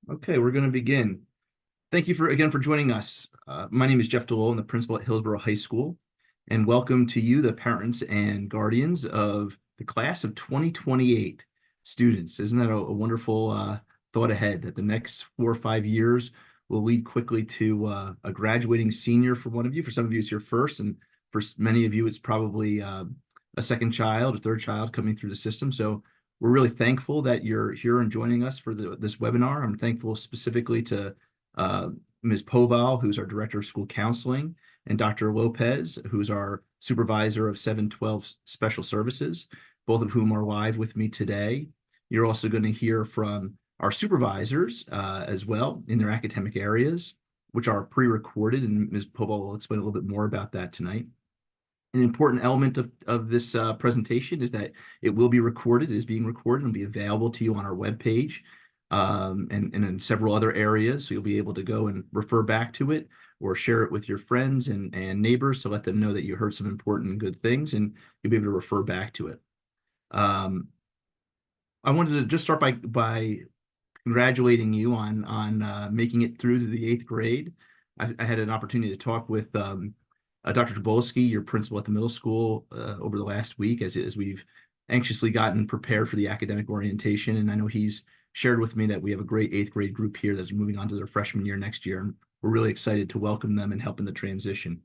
Okay, we're going to begin. Thank you again for joining us. My name is Jeff DeLow. I'm the principal at Hillsborough High School, and welcome to you, the parents and guardians of the class of 2028 students. Isn't that a wonderful thought ahead that the next 4 or 5 years will lead quickly to a graduating senior for one of you. For some of you, it's your first, and for many of you, it's probably a second child, a third child coming through the system. So we're really thankful that you're here and joining us for this webinar. I'm thankful specifically to uh, Ms. Poval, who's our Director of School Counseling, and Dr. Lopez, who's our Supervisor of 712 Special Services, both of whom are live with me today. You're also going to hear from our supervisors as well in their academic areas, which are pre-recorded, and Ms. Poval will explain a little bit more about that tonight. An important element of this presentation is that it will be recorded. It is being recorded and will be available to you on our webpage and in several other areas. So you'll be able to go and refer back to it or share it with your friends and neighbors to let them know that you heard some important and good things, and you'll be able to refer back to it. I wanted to just start by congratulating you on making it through to the 8th grade. I had an opportunity to talk with Dr. Jabolski, your principal at the middle school, over the last week as we've anxiously gotten prepared for the academic orientation. And I know he's shared with me that we have a great 8th grade group here that's moving on to their freshman year next year. And we're really excited to welcome them and help in the transition.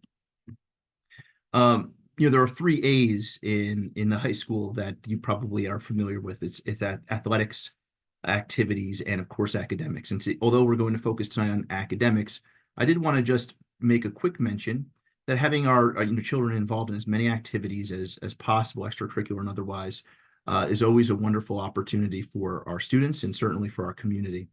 There are 3 A's in the high school that you probably are familiar with. It's that athletics, activities, and of course academics. And although we're going to focus tonight on academics, I did want to just make a quick mention that having our children involved in as many activities as possible, extracurricular and otherwise, is always a wonderful opportunity for our students and certainly for our community.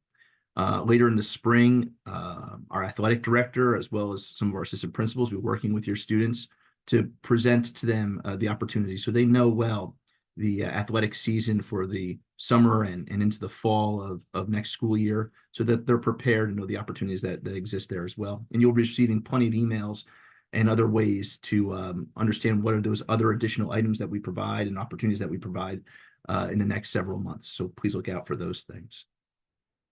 Later in the spring, our athletic director, as well as some of our assistant principals, will be working with your students to present to them the opportunity so they know well the athletic season for the summer and into the fall of next school year, so that they're prepared and know the opportunities that exist there as well. And you'll be receiving plenty of emails and other ways to understand what are those other additional items that we provide and opportunities that we provide in the next several months. So please look out for those things.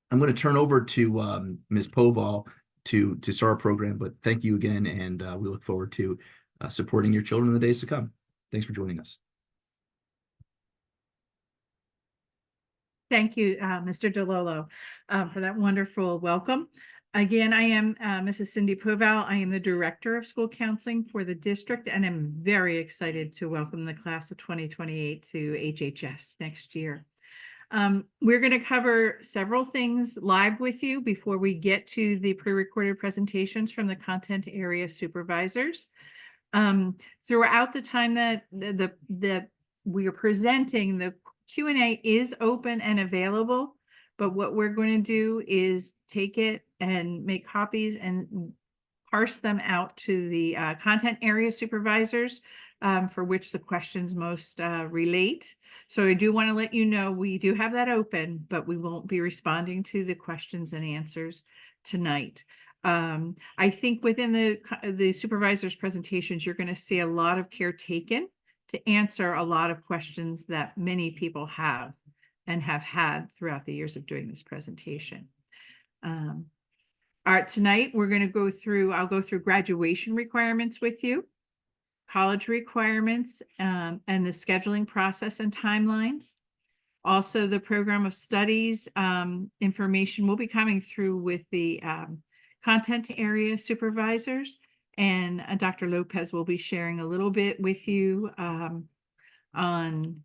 I'm going to turn over to Ms. Poval to start our program, but thank you again, and we look forward to supporting your children in the days to come. Thanks for joining us. Thank you, Mr. DeLolo, for that wonderful welcome. Again, I am Mrs. Cindy Poval. I am the Director of School Counseling for the district, and I'm very excited to welcome the class of 2028 to HHS next year. We're going to cover several things live with you before we get to the pre-recorded presentations from the content area supervisors. Throughout the time that we are presenting, the Q&A is open and available, but what we're going to do is take it and make copies and parse them out to the content area supervisors for which the questions most relate. So I do want to let you know we do have that open, but we won't be responding to the questions and answers tonight. I think within the supervisors' presentations, you're going to see a lot of care taken to answer a lot of questions that many people have and have had throughout the years of doing this presentation. All right, tonight we're going to go through, I'll go through graduation requirements with you, college requirements, and the scheduling process and timelines. Also, the program of studies information will be coming through with the content area supervisors, and Dr. Lopez will be sharing a little bit with you on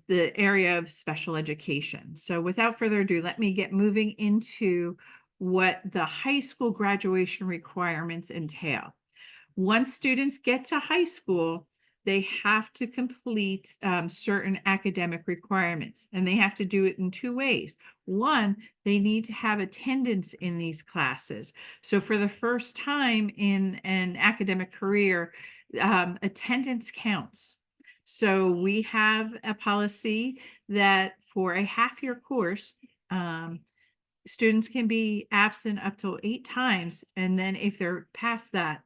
the area of special education. So without further ado, let me get moving into what the high school graduation requirements entail. Once students get to high school, they have to complete certain academic requirements, and they have to do it in 2 ways. One, they need to have attendance in these classes. So for the first time in an academic career, attendance counts. So we have a policy that for a half-year course, students can be absent up to 8 times, and then if they're past that,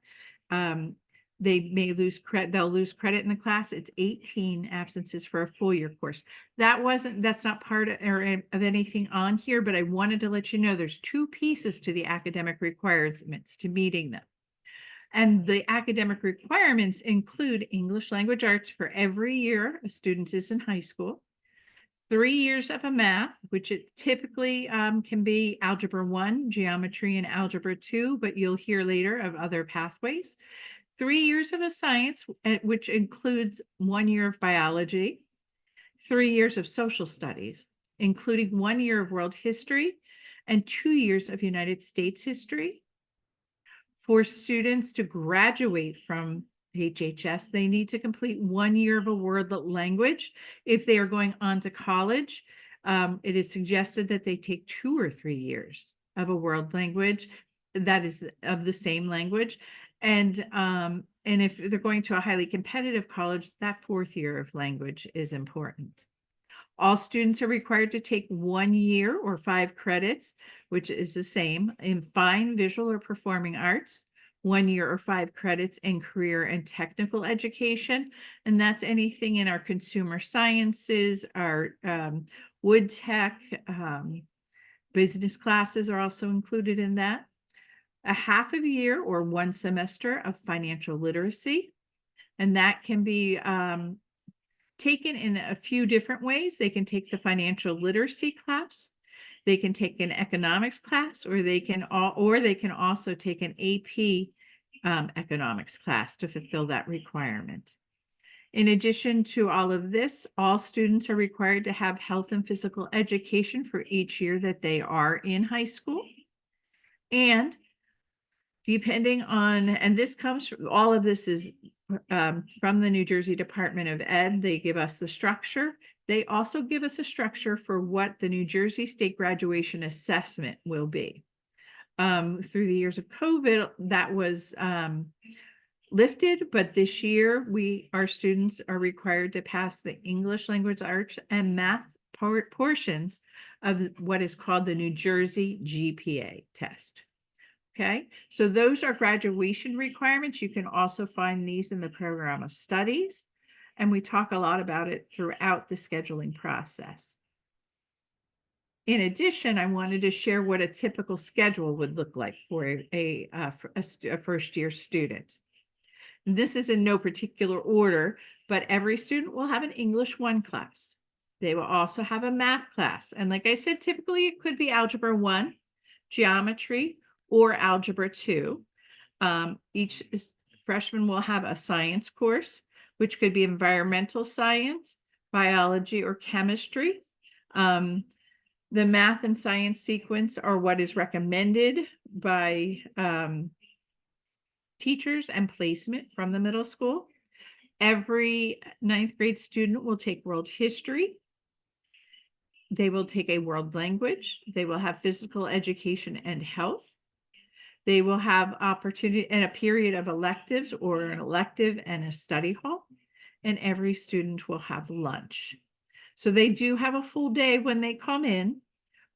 they may lose credit, they'll lose credit in the class. It's 18 absences for a full year course. That's not part of, of anything on here, but I wanted to let you know there's two pieces to the academic requirements to meeting them. And the academic requirements include English language arts for every year a student is in high school, 3 years of a math, which it typically can be Algebra 1, Geometry, and Algebra 2, but you'll hear later of other pathways. 3 years of a science, which includes 1 year of biology, 3 years of social studies, including 1 year of world history, and 2 years of United States history. For students to graduate from HHS, they need to complete 1 year of a world language. If they are going on to college, it is suggested that they take 2 or 3 years of a world language that is of the same language. And if they're going to a highly competitive college, that 4th year of language is important. All students are required to take 1 year or 5 credits, which is the same in fine, visual, or performing arts, 1 year or 5 credits in career and technical education. And that's anything in our consumer sciences, our wood tech, business classes are also included in that. A half of a year or 1 semester of financial literacy. And that can be taken in a few different ways. They can take the financial literacy class, they can take an economics class, or they can also take an AP economics class to fulfill that requirement. In addition to all of this, all students are required to have health and physical education for each year that they are in high school. And depending on, and this comes from, all of this is from the New Jersey Department of Ed. They give us the structure. They also give us a structure for what the New Jersey State Graduation Assessment will be. Through the years of COVID, that was lifted, but this year our students are required to pass the English language arts and math portions of what is called the New Jersey GPA test. Okay, so those are graduation requirements. You can also find these in the program of studies, and we talk a lot about it throughout the scheduling process. In addition, I wanted to share what a typical schedule would look like for a first-year student. This is in no particular order, but every student will have an English 1 class. They will also have a math class. And like I said, typically it could be Algebra 1, Geometry, or Algebra 2. Each freshman will have a science course, which could be environmental science, biology, or chemistry. The math and science sequence are what is recommended by teachers and placement from the middle school. Every 9th grade student will take world history. They will take a world language. They will have physical education and health. They will have opportunity and a period of electives, or an elective and a study hall, and every student will have lunch. So they do have a full day when they come in.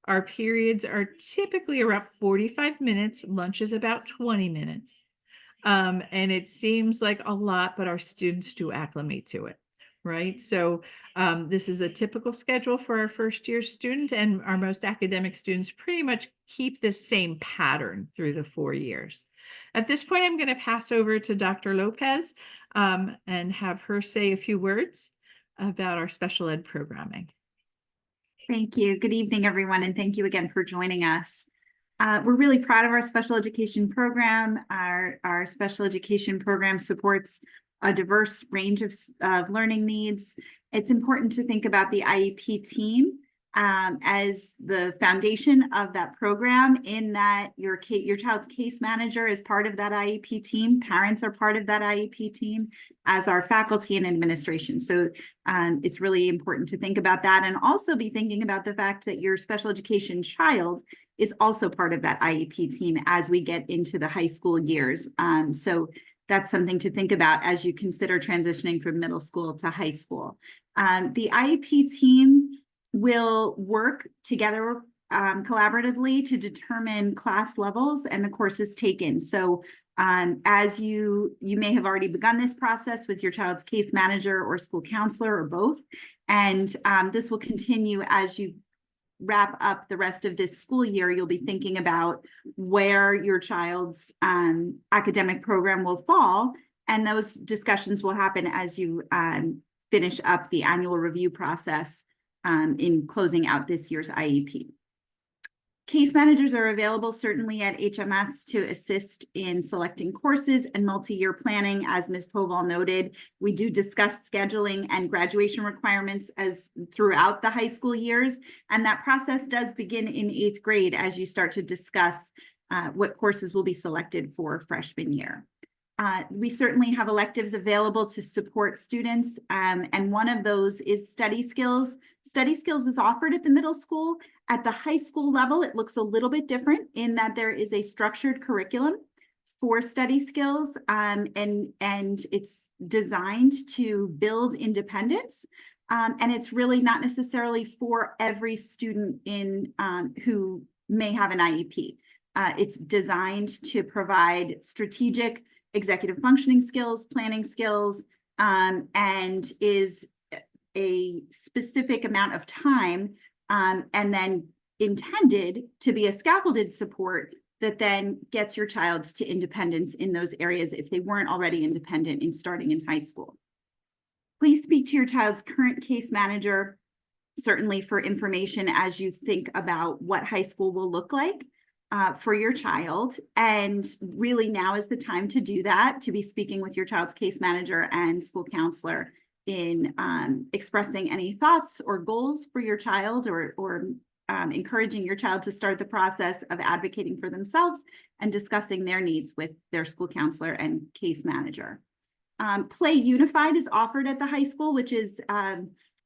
Our periods are typically around 45 minutes. Lunch is about 20 minutes. And it seems like a lot, but our students do acclimate to it, right? So this is a typical schedule for our first-year student, and our most academic students pretty much keep this same pattern through the 4 years. At this point, I'm going to pass over to Dr. Lopez and have her say a few words about our special ed programming. Thank you. Good evening, everyone, and thank you again for joining us. We're really proud of our special education program. Our special education program supports a diverse range of learning needs. It's important to think about the IEP team as the foundation of that program, in that your child's case manager is part of that IEP team. Parents are part of that IEP team, as are faculty and administration. So it's really important to think about that, and also be thinking about the fact that your special education child is also part of that IEP team as we get into the high school years. So that's something to think about as you consider transitioning from middle school to high school. The IEP team will work together collaboratively to determine class levels and the courses taken. So As you may have already begun this process with your child's case manager or school counselor or both. And this will continue as you wrap up the rest of this school year. You'll be thinking about where your child's academic program will fall. And those discussions will happen as you finish up the annual review process in closing out this year's IEP. Case managers are available certainly at HMS to assist in selecting courses and multi-year planning. As Ms. Poval noted, we do discuss scheduling and graduation requirements as throughout the high school years. And that process does begin in 8th grade as you start to discuss what courses will be selected for freshman year. We certainly have electives available to support students, and one of those is study skills. Study skills is offered at the middle school. At the high school level, it looks a little bit different in that there is a structured curriculum for study skills, and it's designed to build independence. And it's really not necessarily for every student in who may have an IEP. It's designed to provide strategic executive functioning skills, planning skills, and is a specific amount of time, and then intended to be a scaffolded support that then gets your child to independence in those areas if they weren't already independent in starting in high school. Please speak to your child's current case manager, certainly for information as you think about what high school will look like for your child. And really now is the time to do that, to be speaking with your child's case manager and school counselor in expressing any thoughts or goals for your child, or encouraging your child to start the process of advocating for themselves and discussing their needs with their school counselor and case manager. Play Unified is offered at the high school, which is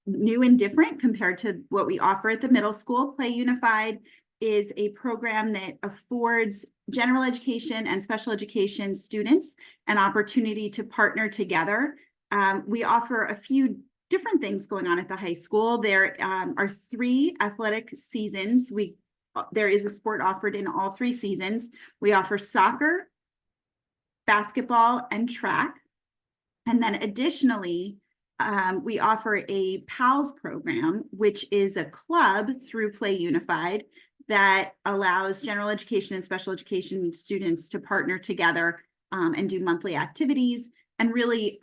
new and different compared to what we offer at the middle school. Play Unified is a program that affords general education and special education students an opportunity to partner together. We offer a few different things going on at the high school. There are 3 athletic seasons. There is a sport offered in all 3 seasons. We offer soccer, basketball, and track. And then additionally, we offer a PALS program, which is a club through Play Unified that allows general education and special education students to partner together and do monthly activities and really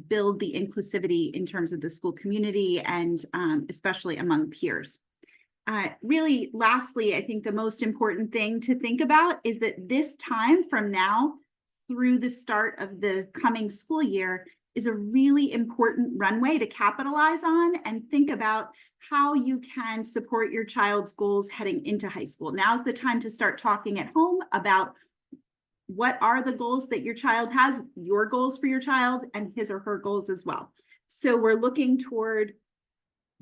build the inclusivity in terms of the school community and especially among peers. Really, lastly, I think the most important thing to think about is that this time from now through the start of the coming school year is a really important runway to capitalize on and think about how you can support your child's goals heading into high school. Now's the time to start talking at home about what are the goals that your child has, your goals for your child, and his or her goals as well. So we're looking toward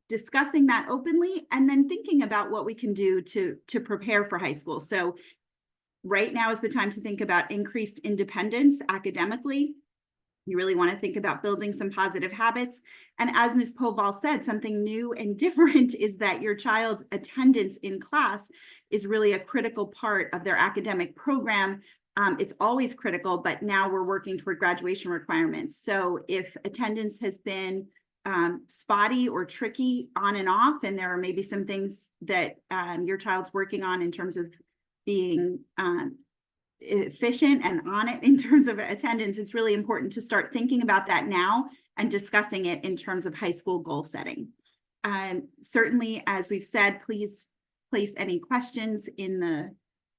discussing that openly and then thinking about what we can do to prepare for high school. So right now is the time to think about increased independence academically. You really want to think about building some positive habits. And as Ms. Poval said, something new and different is that your child's attendance in class is really a critical part of their academic program. It's always critical, but now we're working toward graduation requirements. So if attendance has been spotty or tricky on and off, and there are maybe some things that your child's working on in terms of being efficient and on it in terms of attendance, it's really important to start thinking about that now and discussing it in terms of high school goal setting. Certainly, as we've said, please place any questions in the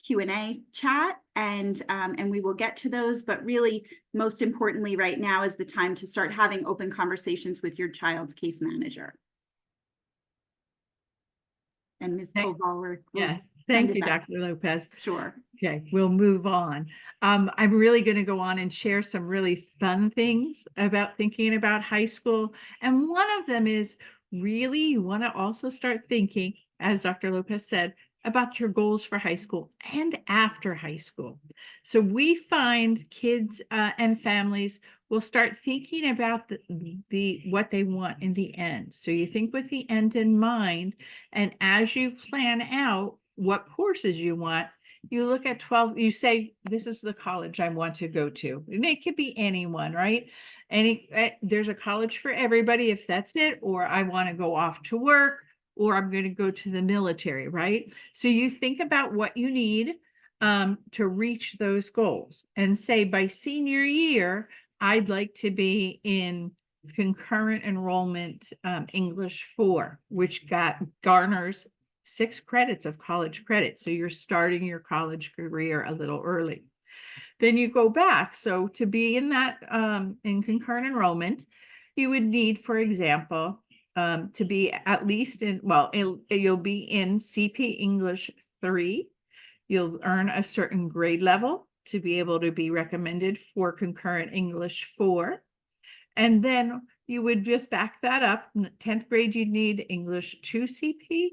Q&A chat and we will get to those. But really, most importantly, right now is the time to start having open conversations with your child's case manager. And Ms. Poval, yes, thank you, Dr. Lopez. Sure. Okay, we'll move on. I'm really going to go on and share some really fun things about thinking about high school. And one of them is really you want to also start thinking, as Dr. Lopez said, about your goals for high school and after high school. So we find kids and families will start thinking about what they want in the end. So you think with the end in mind, and as you plan out what courses you want, you look at 12, you say, this is the college I want to go to. And it could be anyone, right? There's a college for everybody if that's it, or I want to go off to work, or I'm going to go to the military, right? So you think about what you need to reach those goals and say by senior year, I'd like to be in concurrent enrollment English 4, which garners 6 credits of college credit. So you're starting your college career a little early. Then you go back. So to be in that in concurrent enrollment, you would need, for example, to be at least in, well, you'll be in CP English 3. You'll earn a certain grade level to be able to be recommended for concurrent English 4. And then you would just back that up. In 10th grade, you'd need English 2 CP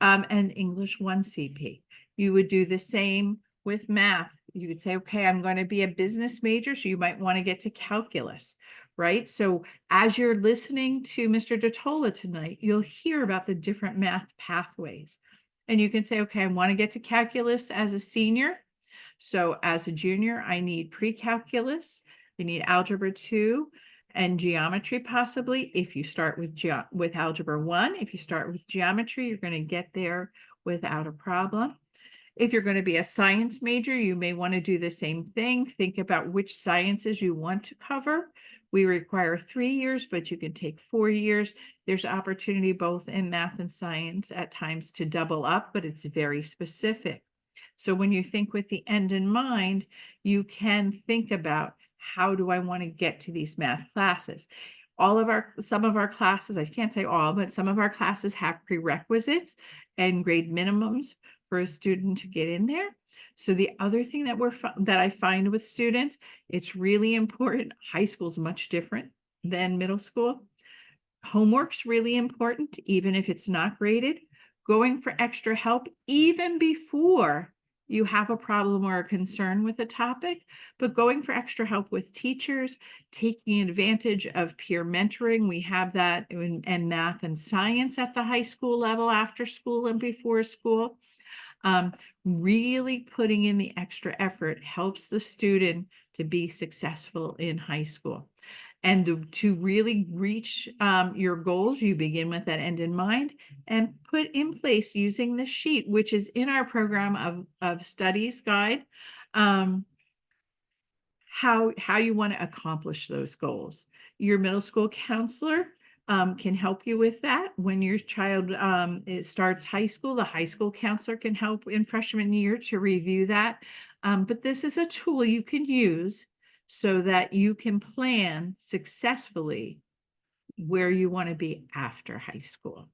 and English 1 CP. You would do the same with math. You would say, okay, I'm going to be a business major, so you might want to get to calculus, right? So as you're listening to Mr. Datola tonight, you'll hear about the different math pathways. And you can say, okay, I want to get to calculus as a senior. So as a junior, I need pre-calculus, I need algebra 2 and geometry possibly. If you start with algebra 1, if you start with geometry, you're going to get there without a problem. If you're going to be a science major, you may want to do the same thing. Think about which sciences you want to cover. We require 3 years, but you can take 4 years. There's opportunity both in math and science at times to double up, but it's very specific. So when you think with the end in mind, you can think about, how do I want to get to these math classes? Some of our classes, I can't say all, but some of our classes have prerequisites and grade minimums for a student to get in there. So the other thing that I find with students, it's really important. High school is much different than middle school. Homework's really important, even if it's not graded. Going for extra help even before you have a problem or a concern with a topic, but going for extra help with teachers, taking advantage of peer mentoring. We have that in math and science at the high school level, after school and before school. Really putting in the extra effort helps the student to be successful in high school. And to really reach your goals, you begin with that end in mind and put in place using the sheet, which is in our program of studies guide, how you want to accomplish those goals. Your middle school counselor can help you with that. When your child it starts high school, the high school counselor can help in freshman year to review that. But this is a tool you can use so that you can plan successfully where you want to be after high school.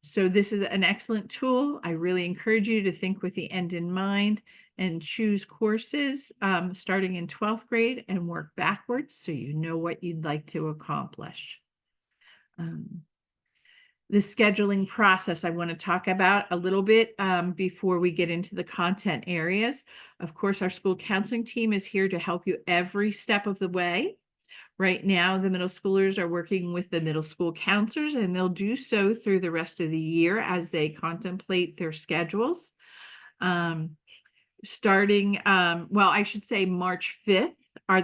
So this is an excellent tool. I really encourage you to think with the end in mind and choose courses starting in 12th grade and work backwards so you know what you'd like to accomplish. The scheduling process I want to talk about a little bit before we get into the content areas. Of course, our school counseling team is here to help you every step of the way. Right now, the middle schoolers are working with the middle school counselors, and they'll do so through the rest of the year as they contemplate their schedules. Starting, well, I should say March 5th,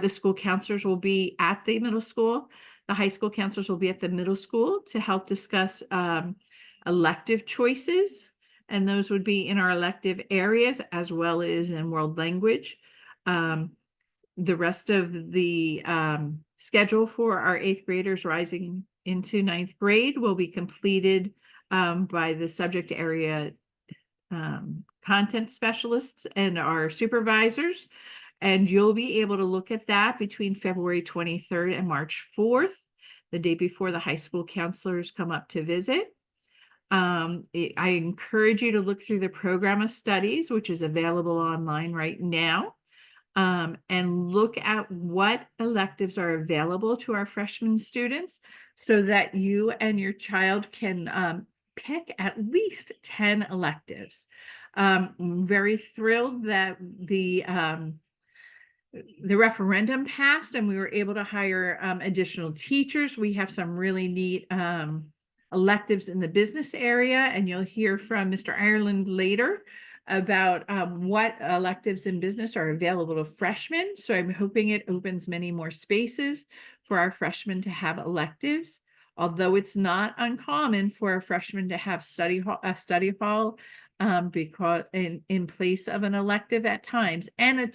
the school counselors will be at the middle school. The high school counselors will be at the middle school to help discuss elective choices, and those would be in our elective areas as well as in world language. The rest of the schedule for our 8th graders rising into 9th grade will be completed by the subject area content specialists and our supervisors. And you'll be able to look at that between February 23rd and March 4th, the day before the high school counselors come up to visit. I encourage you to look through the program of studies, which is available online right now, and look at what electives are available to our freshman students so that you and your child can pick at least 10 electives. I'm very thrilled that the referendum passed and we were able to hire additional teachers. We have some really neat electives in the business area, and you'll hear from Mr. Ireland later about what electives in business are available to freshmen. So I'm hoping it opens many more spaces for our freshmen to have electives. Although it's not uncommon for a freshman to have a study hall because in place of an elective at times, and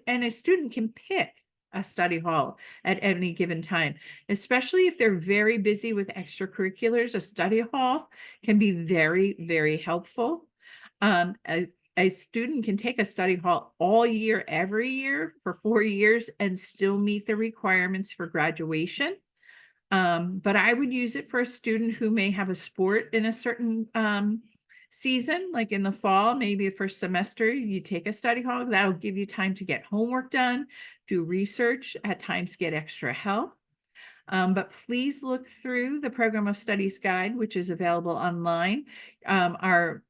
a student can pick a study hall at any given time, especially if they're very busy with extracurriculars. A study hall can be very, very helpful. A student can take a study hall all year, every year for 4 years and still meet the requirements for graduation. But I would use it for a student who may have a sport in a certain season, like in the fall, maybe the first semester, you take a study hall. That'll give you time to get homework done, do research, at times get extra help. But please look through the Program of Studies guide, which is available online. Our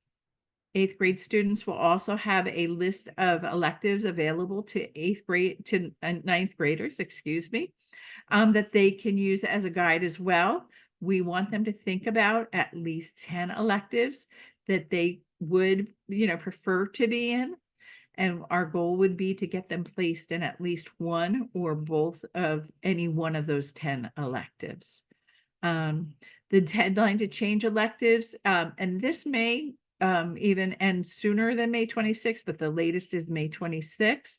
8th grade students will also have a list of electives available to 9th graders, excuse me, that they can use as a guide as well. We want them to think about at least 10 electives that they would, prefer to be in. And our goal would be to get them placed in at least one or both of any one of those 10 electives. The deadline to change electives, and this may even end sooner than May 26th, but the latest is May 26th.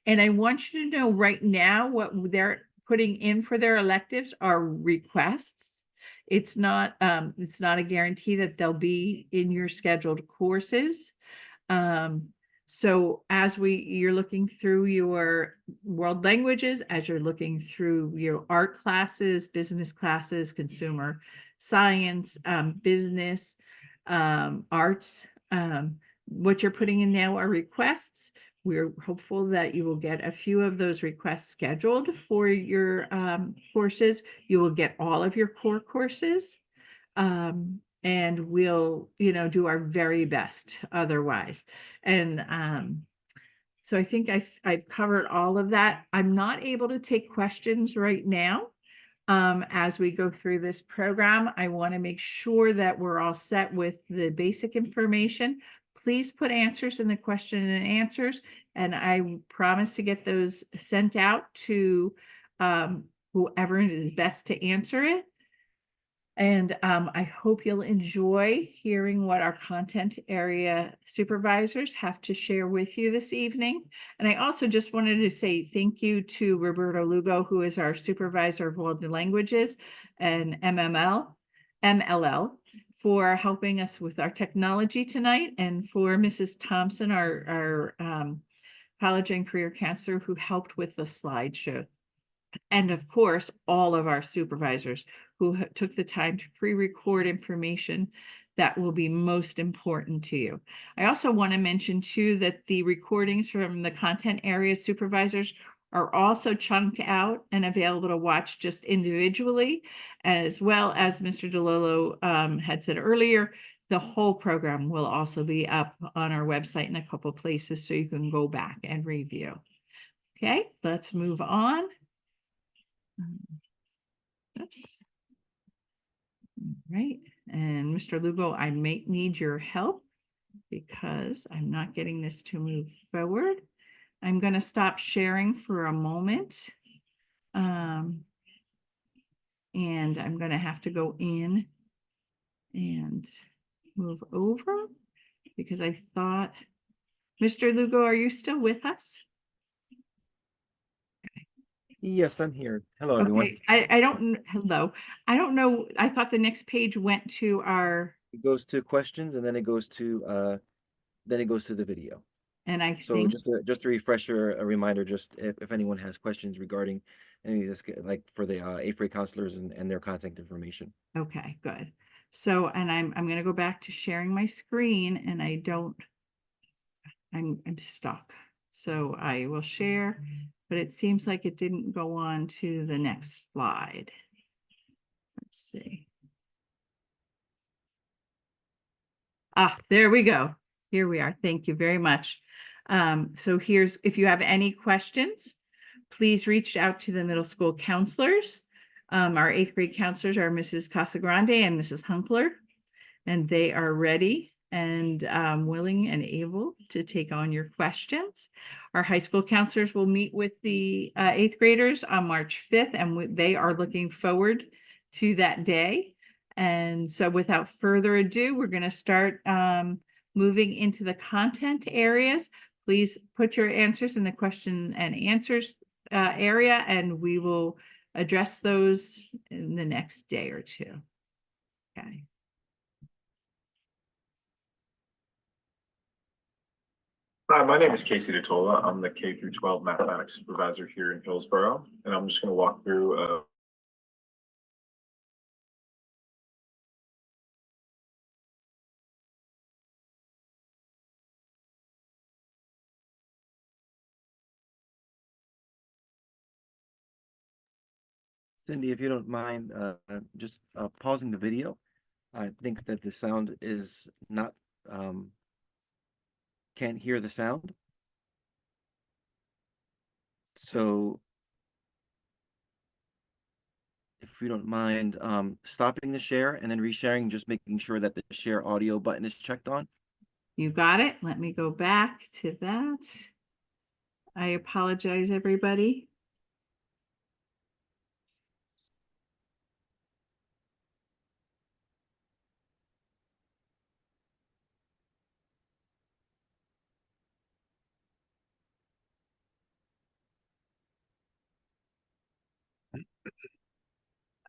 And I want you to know right now what they're putting in for their electives are requests. It's not a guarantee that they'll be in your scheduled courses. So as you're looking through your world languages, as you're looking through your art classes, business classes, consumer science, business, arts, what you're putting in now are requests. We're hopeful that you will get a few of those requests scheduled for your courses. You will get all of your core courses. And we'll, do our very best otherwise. And so I think I've covered all of that. I'm not able to take questions right now. As we go through this program, I want to make sure that we're all set with the basic information. Please put answers in the question and answers, and I promise to get those sent out to whoever is best to answer it. And I hope you'll enjoy hearing what our content area supervisors have to share with you this evening. And I also just wanted to say thank you to Roberto Lugo, who is our supervisor of world languages and MLL, for helping us with our technology tonight, and for Mrs. Thompson, our college and career counselor, who helped with the slideshow. And of course, all of our supervisors who took the time to pre-record information that will be most important to you. I also want to mention too that the recordings from the content area supervisors are also chunked out and available to watch just individually, as well as Mr. DeLolo had said earlier. The whole program will also be up on our website in a couple places, so you can go back and review. Okay, let's move on. Oops. All right, and Mr. Lugo, I may need your help because I'm not getting this to move forward. I'm going to stop sharing for a moment. And I'm going to have to go in and move over because I thought, Mr. Lugo, are you still with us? Yes, I'm here. Hello, everyone. Okay, I don't, hello. I don't know. I thought the next page went to our, It goes to questions and then it goes to the video. and I So think, just a refresher, a reminder, just if anyone has questions regarding any of this, like for the 8th grade counselors and their contact information. okay, good. So, and I'm going to go back to sharing my screen, and I'm stuck. So I will share, but it seems like it didn't go on to the next slide. Let's see. Ah, there we go. Here we are. Thank you very much. So here's, if you have any questions, please reach out to the middle school counselors. Our 8th grade counselors are Mrs. Casagrande and Mrs. Hunkler, and they are ready and willing and able to take on your questions. Our high school counselors will meet with the 8th graders on March 5th, and they are looking forward to that day. And so without further ado, we're going to start moving into the content areas. Please put your answers in the question and answers area, and we will address those in the next day or two. Okay. Hi, my name is Casey DeTola. I'm the K through 12 mathematics supervisor here in Hillsborough, and I'm just going to walk through Cindy, if you don't mind, just pausing the video. I think that the sound is not, can't hear the sound. So if you don't mind, stopping the share and then resharing, just making sure that the share audio button is checked on. You got it. Let me go back to that. I apologize, everybody.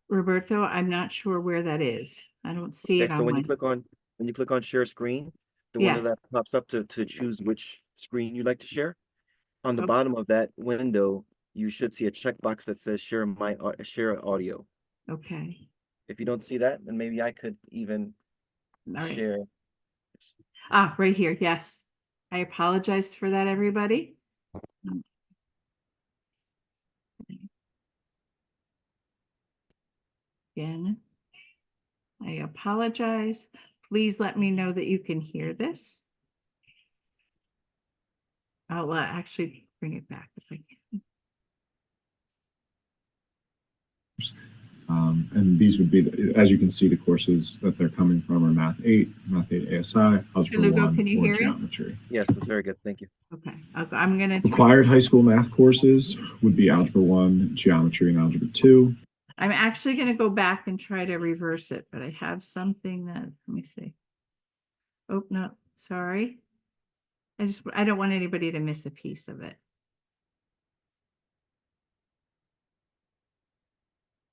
Roberto, I'm not sure where that is. I don't see it Okay, so on when my, you click on share screen, the Yes. window that pops up to choose which screen you'd like to share. On the Okay. bottom of that window, you should see a checkbox that says share audio. Okay. If you don't see that, then maybe I could even All right. share. Ah, right here. Yes. I apologize for that, everybody. Again, I apologize. Please let me know that you can hear this. I'll actually bring it back if I can. And these would be, as you can see, the courses that they're coming from are Math 8, Math 8 ASI, Algebra Lugo, 1, can you or hear it? Geometry. Yes, that's very good. Thank you. Okay, I'm gonna. Required high school math courses would be Algebra 1, Geometry, and Algebra 2. I'm actually gonna go back and try to reverse it, but I have something that, let me see. Oh, no, sorry. I don't want anybody to miss a piece of it.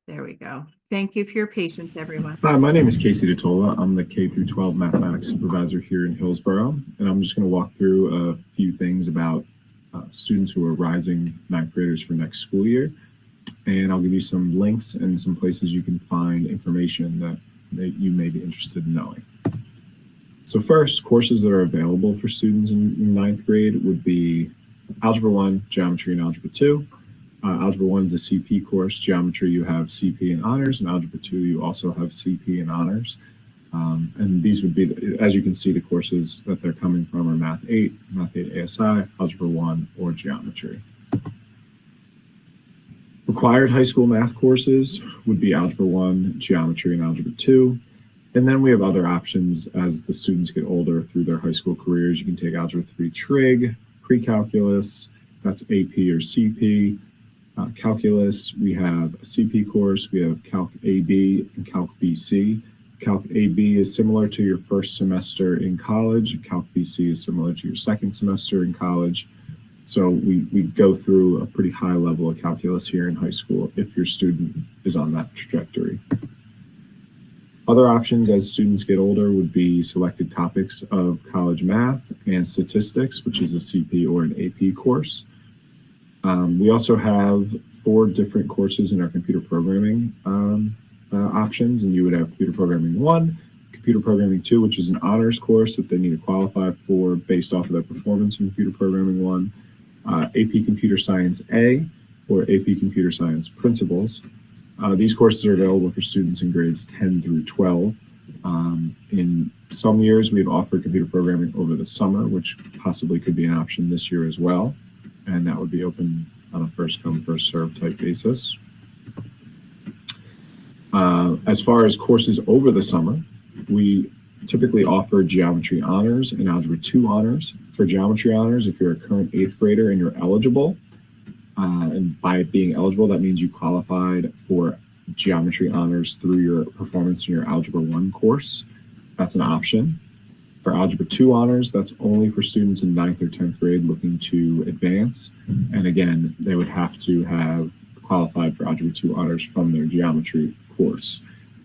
There we go. Thank you for your patience, everyone. Hi, my name is Casey DeTola. I'm the K through 12 mathematics supervisor here in Hillsborough, and I'm just going to walk through a few things about students who are rising ninth graders for next school year. And I'll give you some links and some places you can find information that you may be interested in knowing. So first, courses that are available for students in ninth grade would be Algebra 1, Geometry, and Algebra 2. Algebra 1 is a CP course. Geometry, you have CP and honors, and Algebra 2, you also have CP and honors. And these would be, as you can see, the courses that they're coming from are Math 8, Math 8 ASI, Algebra 1, or Geometry. Required high school math courses would be Algebra 1, Geometry, and Algebra 2. And then we have other options as the students get older through their high school careers. You can take Algebra 3 Trig, Pre-Calculus, that's AP or CP. Calculus, we have a CP course, we have Calc AB and Calc BC. Calc AB is similar to your first semester in college. Calc BC is similar to your second semester in college. So we go through a pretty high level of calculus here in high school if your student is on that trajectory. Other options as students get older would be selected topics of college math and statistics, which is a CP or an AP course. We also have 4 different courses in our computer programming options, and you would have computer programming 1, computer programming 2, which is an honors course that they need to qualify for based off of their performance in computer programming 1, AP Computer Science A, or AP Computer Science Principles. These courses are available for students in grades 10 through 12. In some years, we've offered computer programming over the summer, which possibly could be an option this year as well. And that would be open on a first come, first served type basis. As far as courses over the summer, we typically offer geometry honors and algebra 2 honors. For geometry honors, if you're a current 8th grader and you're eligible, and by being eligible, that means you qualified for geometry honors through your performance in your algebra 1 course. That's an option. For algebra 2 honors, that's only for students in 9th or 10th grade looking to advance. And again, they would have to have qualified for algebra 2 honors from their geometry course.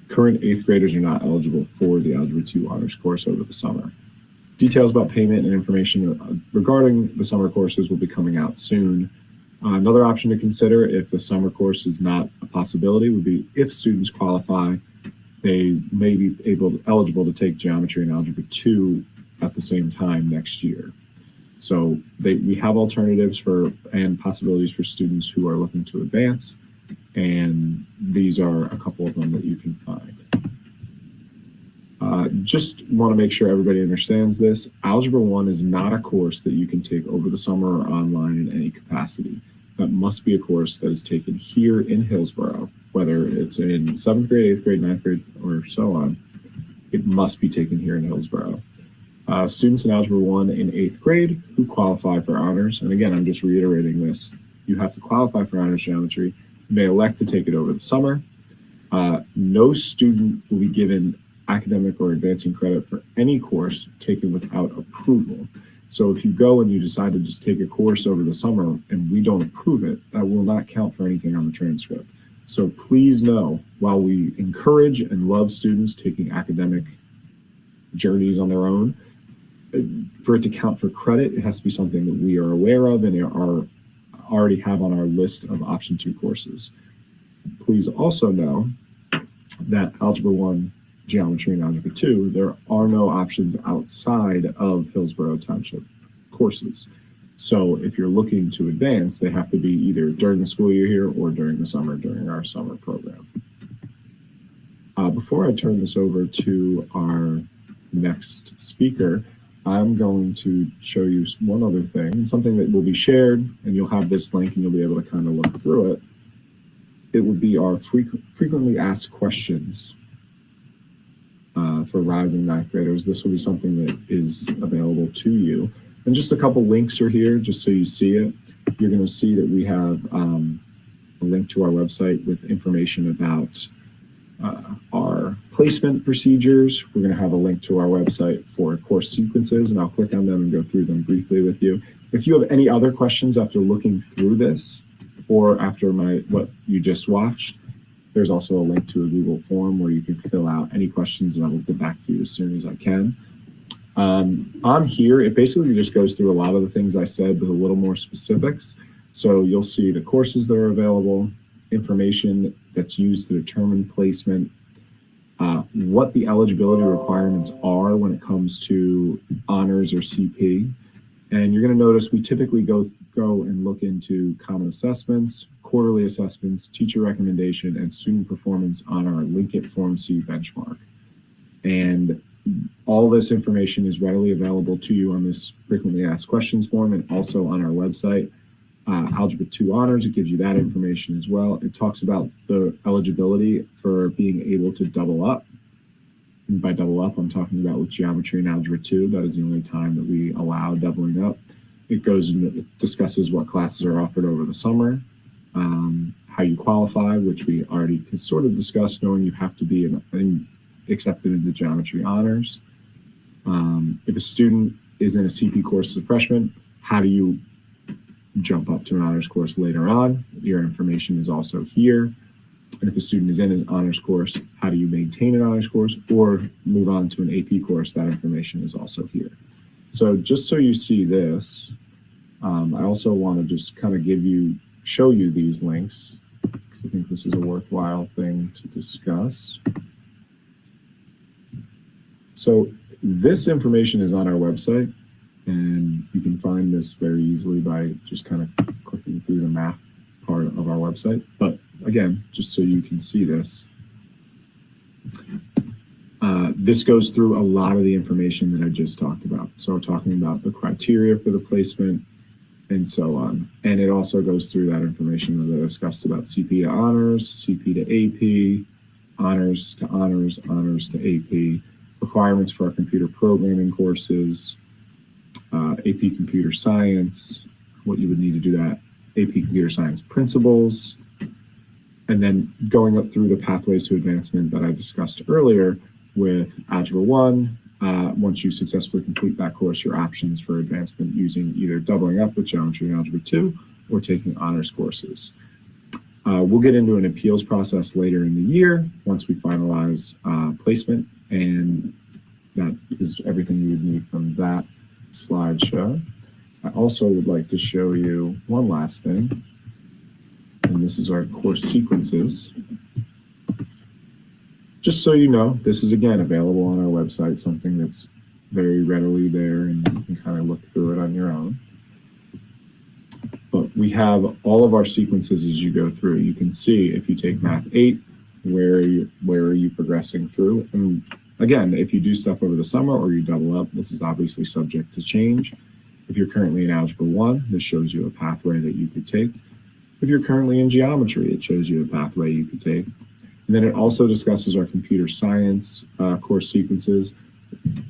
Current 8th graders are not eligible for the algebra 2 honors course over the summer. Details about payment and information regarding the summer courses will be coming out soon. Another option to consider if the summer course is not a possibility would be if students qualify, they may be eligible to take geometry and algebra 2 at the same time next year. So we have alternatives and possibilities for students who are looking to advance, and these are a couple of them that you can find. Just want to make sure everybody understands this. Algebra 1 is not a course that you can take over the summer or online in any capacity. That must be a course that is taken here in Hillsborough, whether it's in 7th grade, 8th grade, 9th grade, or so on. It must be taken here in Hillsborough. Students in Algebra 1 in 8th grade who qualify for honors, and again, I'm just reiterating this, you have to qualify for honors geometry, may elect to take it over the summer. No student will be given academic or advancing credit for any course taken without approval. So if you go and you decide to just take a course over the summer and we don't approve it, that will not count for anything on the transcript. So please know, while we encourage and love students taking academic journeys on their own, for it to count for credit, it has to be something that we are aware of and already have on our list of option 2 courses. Please also know that Algebra 1, Geometry, and Algebra 2, there are no options outside of Hillsborough Township courses. So if you're looking to advance, they have to be either during the school year here or during the summer, during our summer program. Before I turn this over to our next speaker, I'm going to show you one other thing, something that will be shared, and you'll have this link and you'll be able to kind of look through it. It would be our frequently asked questions for rising 9th graders. This will be something that is available to you. And just a couple links are here, just so you see it. You're going to see that we have a link to our website with information about our placement procedures. We're going to have a link to our website for course sequences, and I'll click on them and go through them briefly with you. If you have any other questions after looking through this or after what you just watched, there's also a link to a Google form where you can fill out any questions and I will get back to you as soon as I can. On here, it basically just goes through a lot of the things I said with a little more specifics. So you'll see the courses that are available, information that's used to determine placement, what the eligibility requirements are when it comes to honors or CP. And you're going to notice we typically go and look into common assessments, quarterly assessments, teacher recommendation, and student performance on our Linkit Form C benchmark. And all this information is readily available to you on this frequently asked questions form and also on our website. Algebra 2 honors, it gives you that information as well. It talks about the eligibility for being able to double up. And by double up, I'm talking about with geometry and algebra 2. That is the only time that we allow doubling up. It goes and it discusses what classes are offered over the summer, how you qualify, which we already sort of discussed, knowing you have to be accepted into geometry honors. If a student is in a CP course as a freshman, how do you jump up to an honors course later on? Your information is also here. And if a student is in an honors course, how do you maintain an honors course or move on to an AP course? That information is also here. So just so you see this, I also want to just kind of show you these links because I think this is a worthwhile thing to discuss. So this information is on our website, and you can find this very easily by just kind of clicking through the math part of our website. But again, just so you can see this, this goes through a lot of the information that I just talked about. So talking about the criteria for the placement and so on. And it also goes through that information that I discussed about CP to honors, CP to AP, honors to honors, honors to AP, requirements for our computer programming courses, AP Computer Science, what you would need to do that, AP Computer Science principles, and then going up through the pathways to advancement that I discussed earlier with Algebra 1. Once you successfully complete that course, your options for advancement using either doubling up with Geometry and Algebra 2 or taking honors courses. We'll get into an appeals process later in the year once we finalize placement, and that is everything you would need from that slideshow. I also would like to show you one last thing, and this is our course sequences. Just so you know, this is again available on our website, something that's very readily there, and you can kind of look through it on your own. But we have all of our sequences as you go through. You can see if you take Math 8, where are you progressing through? And again, if you do stuff over the summer or you double up, this is obviously subject to change. If you're currently in Algebra 1, this shows you a pathway that you could take. If you're currently in Geometry, it shows you a pathway you could take. And then it also discusses our computer science course sequences.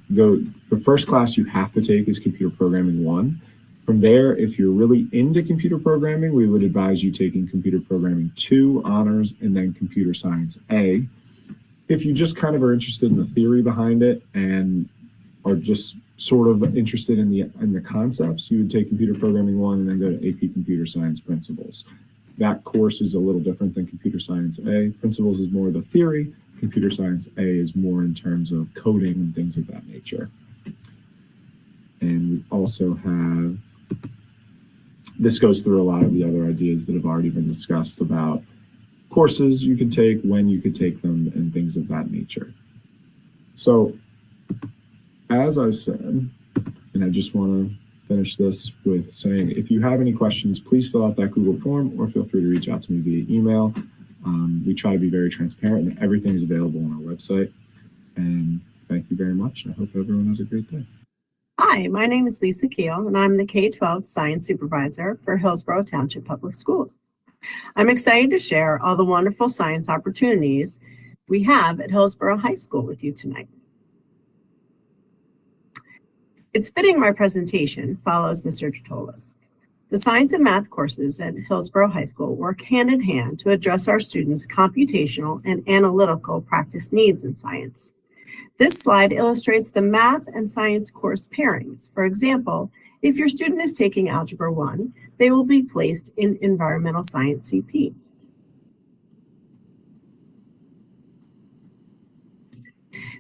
The first class you have to take is Computer Programming 1. From there, if you're really into computer programming, we would advise you taking Computer Programming 2 honors and then Computer Science A. If you just kind of are interested in the theory behind it and are just sort of interested in the concepts, you would take Computer Programming 1 and then go to AP Computer Science Principles. That course is a little different than Computer Science A. Principles is more the theory. Computer Science A is more in terms of coding and things of that nature. And we also have, this goes through a lot of the other ideas that have already been discussed about courses you could take, when you could take them, and things of that nature. So, as I said, and I just want to finish this with saying, if you have any questions, please fill out that Google form or feel free to reach out to me via email. We try to be very transparent and everything is available on our website. And thank you very much. I hope everyone has a great day. Hi, my name is Lisa Keel, and I'm the K-12 Science Supervisor for Hillsborough Township Public Schools. I'm excited to share all the wonderful science opportunities we have at Hillsborough High School with you tonight. It's fitting my presentation follows Mr. Trotola's. The science and math courses at Hillsborough High School work hand in hand to address our students' computational and analytical practice needs in science. This slide illustrates the math and science course pairings. For example, if your student is taking Algebra 1, they will be placed in Environmental Science CP.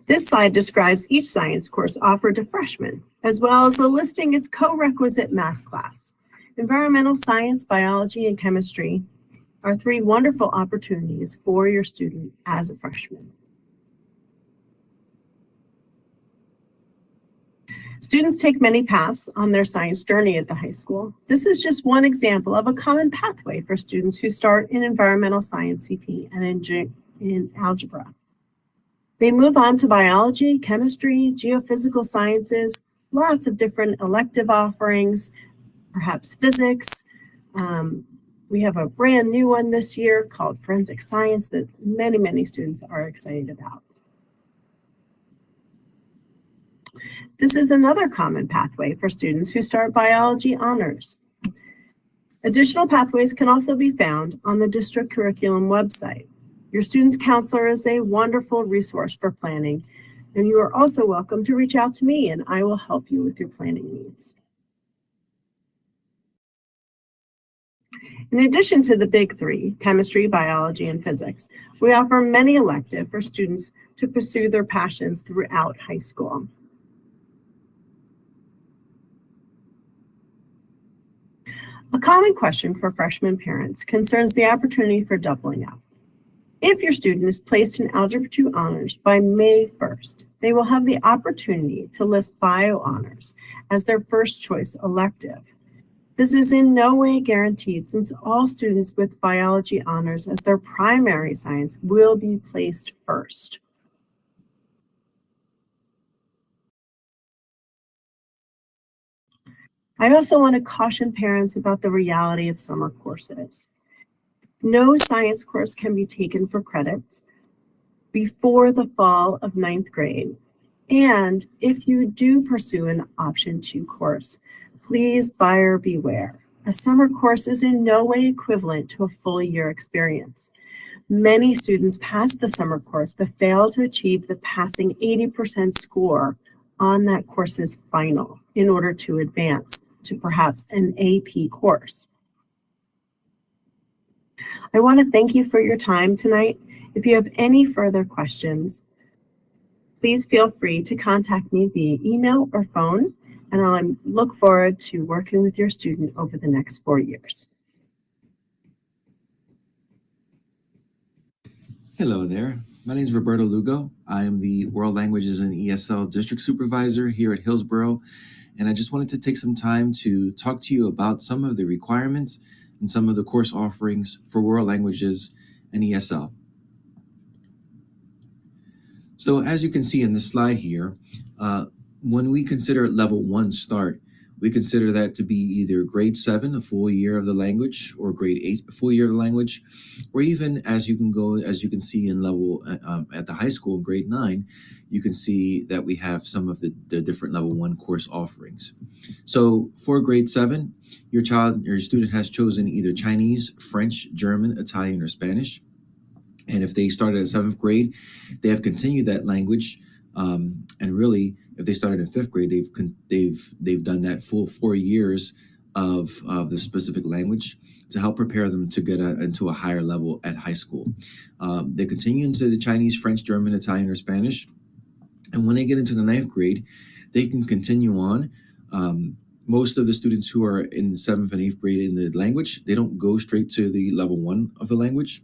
This slide describes each science course offered to freshmen, as well as listing its co-requisite math class. Environmental science, biology, and chemistry are 3 wonderful opportunities for your student as a freshman. Students take many paths on their science journey at the high school. This is just one example of a common pathway for students who start in environmental science CP and in algebra. They move on to biology, chemistry, geophysical sciences, lots of different elective offerings, perhaps physics. We have a brand new one this year called forensic science that many students are excited about. This is another common pathway for students who start biology honors. Additional pathways can also be found on the district curriculum website. Your student's counselor is a wonderful resource for planning, and you are also welcome to reach out to me and I will help you with your planning needs. In addition to the big 3, chemistry, biology, and physics, we offer many electives for students to pursue their passions throughout high school. A common question for freshman parents concerns the opportunity for doubling up. If your student is placed in Algebra 2 honors by May 1st, they will have the opportunity to list bio honors as their first choice elective. This is in no way guaranteed since all students with biology honors as their primary science will be placed first. I also want to caution parents about the reality of summer courses. No science course can be taken for credits before the fall of 9th grade, And if you do pursue an option 2 course, please buyer beware. A summer course is in no way equivalent to a full year experience. Many students pass the summer course but fail to achieve the passing 80% score on that course's final in order to advance to perhaps an AP course. I want to thank you for your time tonight. If you have any further questions, please feel free to contact me via email or phone, and I look forward to working with your student over the next 4 years. Hello there. My name is Roberto Lugo. I am the World Languages and ESL District Supervisor here at Hillsborough, and I just wanted to take some time to talk to you about some of the requirements and some of the course offerings for World Languages and ESL. So as you can see in this slide here, when we consider level 1 start, we consider that to be either grade 7, a full year of the language, or grade 8, a full year of the language, or even as you can see in level at the high school, grade 9, you can see that we have some of the different level 1 course offerings. So for grade 7, your student has chosen either Chinese, French, German, Italian, or Spanish. And if they started at 7th grade, they have continued that language. And really, if they started in 5th grade, they've done that full 4 years of the specific language to help prepare them to get into a higher level at high school. They continue into the Chinese, French, German, Italian, or Spanish. And when they get into the 9th grade, they can continue on. Most of the students who are in 7th and 8th grade in the language, they don't go straight to the level 1 of the language.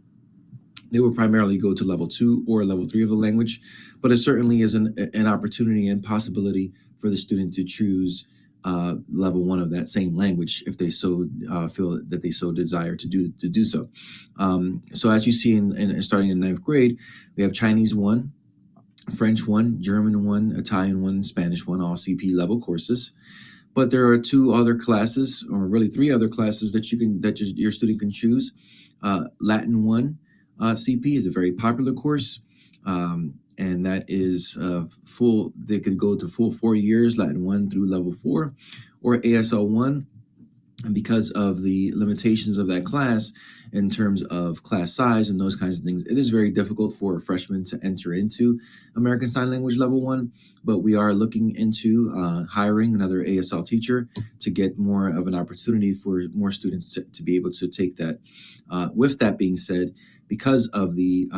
They will primarily go to level 2 or level 3 of the language, but it certainly is an opportunity and possibility for the student to choose level 1 of that same language if they so feel that they so desire to do so. So as you see in starting in 9th grade, we have Chinese 1, French 1, German 1, Italian 1, Spanish 1, all CP level courses. But there are 2 other classes, or really 3 other classes that your student can choose. Latin 1. CP is a very popular course, and that is full. They could go to full 4 years, Latin 1 through level 4, or ASL 1. And because of the limitations of that class in terms of class size and those kinds of things, it is very difficult for a freshman to enter into American Sign Language level 1. But we are looking into hiring another ASL teacher to get more of an opportunity for more students to be able to take that. With that being said, because of the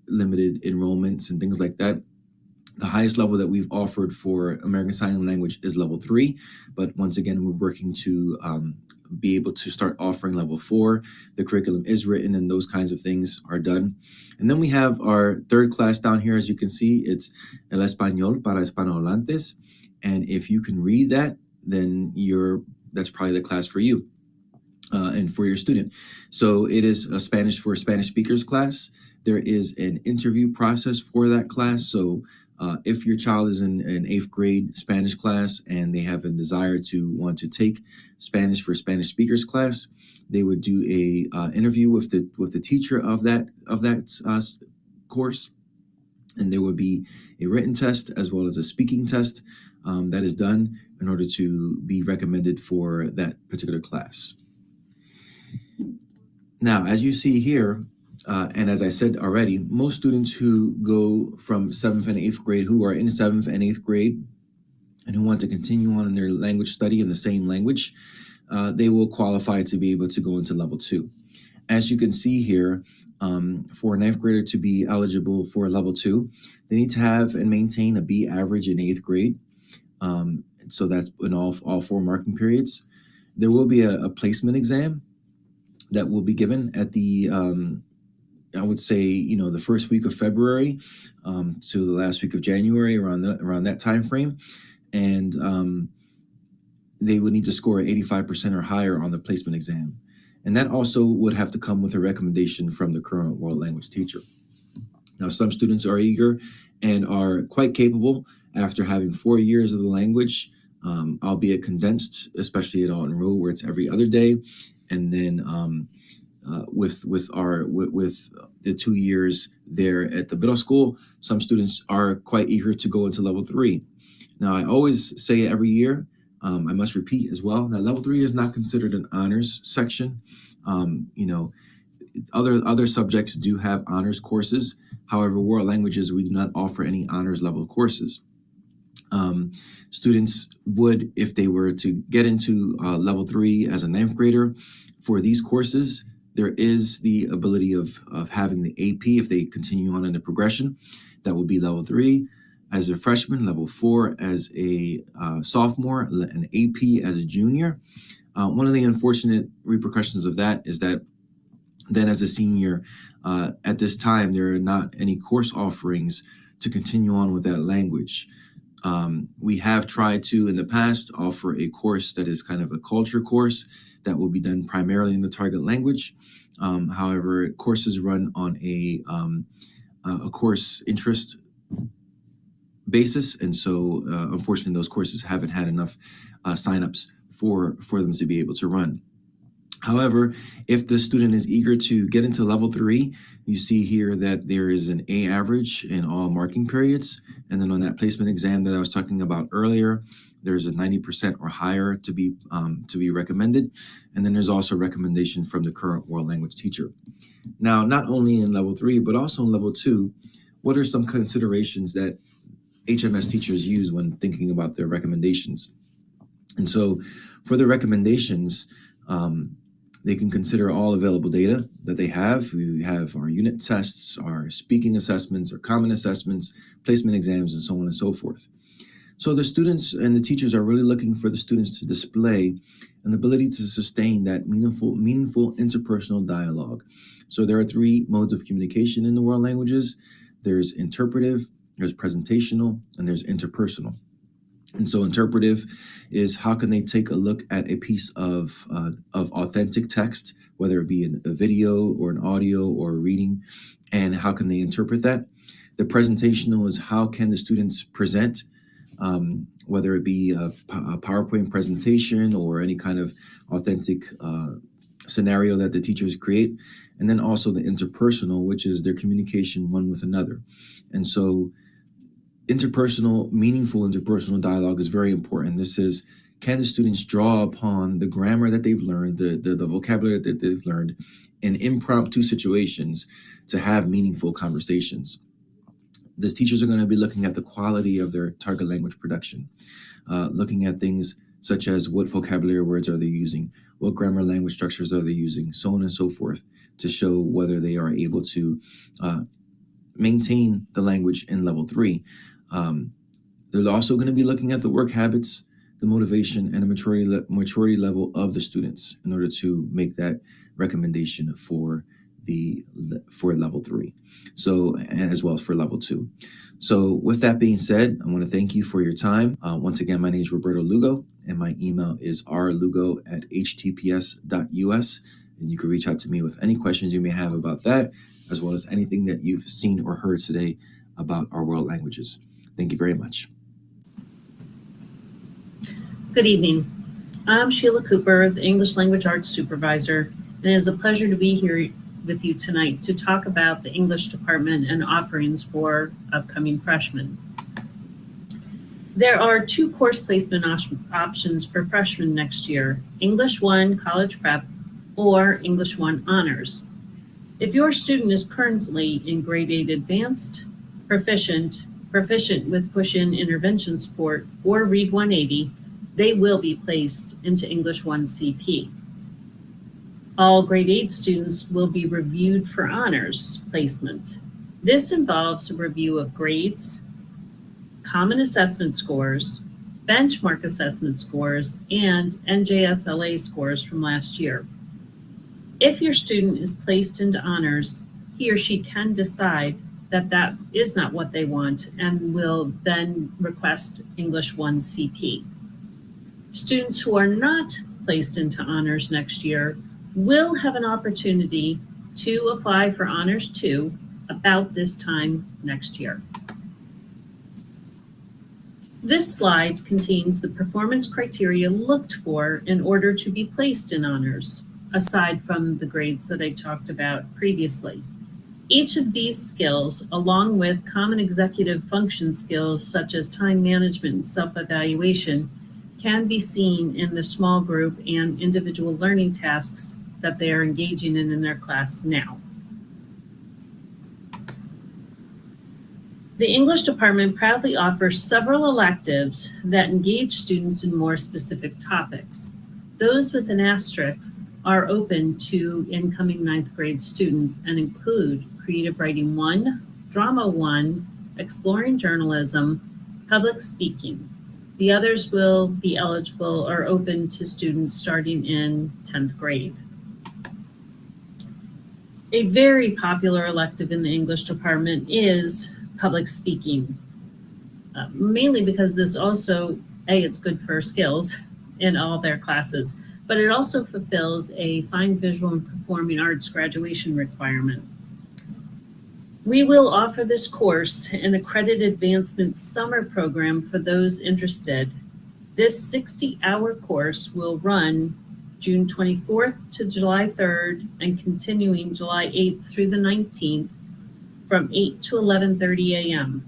limited enrollments and things like that, the highest level that we've offered for American Sign Language is level 3. But once again, we're working to be able to start offering level 4. The curriculum is written and those kinds of things are done. And then we have our 3rd class down here. As you can see, it's El Español para Hispanohablantes. And if you can read that, then that's probably the class for you. And for your student. So it is a Spanish for Spanish speakers class. There is an interview process for that class. So if your child is in an 8th grade Spanish class and they have a desire to want to take Spanish for Spanish speakers class, they would do a interview with the teacher of that course, and there would be a written test as well as a speaking test that is done in order to be recommended for that particular class. Now, as you see here, and as I said already, most students who go from 7th and 8th grade, who are in 7th and 8th grade, and who want to continue on in their language study in the same language, they will qualify to be able to go into level 2. As you can see here, for a 9th grader to be eligible for level 2, they need to have and maintain a B average in 8th grade. So that's in all 4 marking periods. There will be a placement exam that will be given at the I would say, the first week of February to the last week of January, around that time frame, and they would need to score 85% or higher on the placement exam, and that also would have to come with a recommendation from the current world language teacher. Now, some students are eager and are quite capable after having 4 years of the language, albeit condensed, especially at Alton-Rowe, where it's every other day. And then with the 2 years there at the middle school, some students are quite eager to go into level 3. Now, I always say every year, I must repeat as well, that level 3 is not considered an honors section. You know, other subjects do have honors courses. However, world languages, we do not offer any honors level courses. Students would, if they were to get into level 3 as a 9th grader, for these courses, there is the ability of having the AP if they continue on in the progression. That will be level 3 as a freshman, level 4 as a sophomore, an AP as a junior. One of the unfortunate repercussions of that is that then as a senior, at this time, there are not any course offerings to continue on with that language. We have tried to, in the past, offer a course that is kind of a culture course that will be done primarily in the target language. However, courses run on a course interest basis, and so unfortunately, those courses haven't had enough signups for them to be able to run. However, if the student is eager to get into level 3, you see here that there is an A average in all marking periods. And then on that placement exam that I was talking about earlier, there's a 90% or higher to be recommended. And then there's also a recommendation from the current world language teacher. Now, not only in level 3, but also in level 2, what are some considerations that HMS teachers use when thinking about their recommendations? And so for the recommendations, they can consider all available data that they have. We have our unit tests, our speaking assessments, our common assessments, placement exams, and so on and so forth. So the students and the teachers are really looking for the students to display an ability to sustain that meaningful interpersonal dialogue. So there are 3 modes of communication in the world languages. There's interpretive, there's presentational, and there's interpersonal. And so interpretive is how can they take a look at a piece of authentic text, whether it be a video or an audio or a reading, and how can they interpret that? The presentational is how can the students present, whether it be a PowerPoint presentation or any kind of authentic scenario that the teachers create. And then also the interpersonal, which is their communication one with another. And so meaningful interpersonal dialogue is very important. This is, can the students draw upon the grammar that they've learned, the vocabulary that they've learned in impromptu situations to have meaningful conversations? The teachers are going to be looking at the quality of their target language production, looking at things such as what vocabulary words are they using, what grammar language structures are they using, so on and so forth, to show whether they are able to maintain the language in level 3. They're also going to be looking at the work habits, the motivation, and the maturity level of the students in order to make that recommendation for level 3, so as well as for level 2. So with that being said, I want to thank you for your time. Once again, my name is Roberto Lugo, and my email is rlugo@htps.us, and you can reach out to me with any questions you may have about that, as well as anything that you've seen or heard today about our world languages. Thank you very much. Good evening. I'm Sheila Cooper, the English Language Arts Supervisor, and it is a pleasure to be here with you tonight to talk about the English department and offerings for upcoming freshmen. There are 2 course placement options for freshmen next year: English 1 College Prep or English 1 Honors. If your student is currently in Grade 8 Advanced, Proficient with push-in intervention support, or Read 180, they will be placed into English 1 CP. All Grade 8 students will be reviewed for honors placement. This involves a review of grades, common assessment scores, benchmark assessment scores, and NJSLA scores from last year. If your student is placed into honors, he or she can decide that is not what they want and will then request English 1 CP. Students who are not placed into honors next year will have an opportunity to apply for Honors 2 about this time next year. This slide contains the performance criteria looked for in order to be placed in honors, aside from the grades that I talked about previously. Each of these skills, along with common executive function skills such as time management and self-evaluation, can be seen in the small group and individual learning tasks that they are engaging in their class now. The English department proudly offers several electives that engage students in more specific topics. Those with an asterisk are open to incoming 9th grade students and include Creative Writing 1, Drama 1, Exploring Journalism, Public Speaking. The others will be eligible or open to students starting in 10th grade. A very popular elective in the English department is public speaking, mainly because this also, it's good for skills in all their classes, but it also fulfills a fine visual and performing arts graduation requirement. We will offer this course in the Credit Advancement Summer Program for those interested. This 60-hour course will run June 24th to July 3rd and continuing July 8th through the 19th from 8 to 11:30 a.m.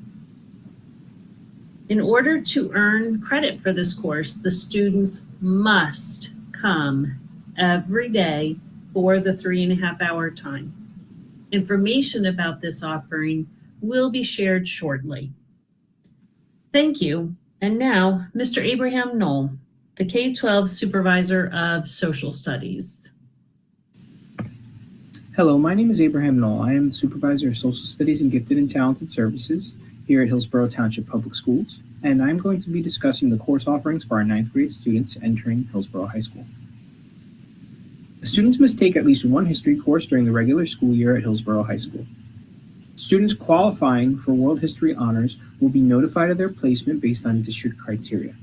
In order to earn credit for this course, the students must come every day for the 3.5-hour time. Information about this offering will be shared shortly. Thank you. And now, Mr. Abraham Knoll, the K-12 Supervisor of Social Studies. Hello, my name is Abraham Knoll. I am the Supervisor of Social Studies and Gifted and Talented Services here at Hillsborough Township Public Schools, and I'm going to be discussing the course offerings for our 9th grade students entering Hillsborough High School. The students must take at least one history course during the regular school year at Hillsborough High School. Students qualifying for World History Honors will be notified of their placement based on district criteria.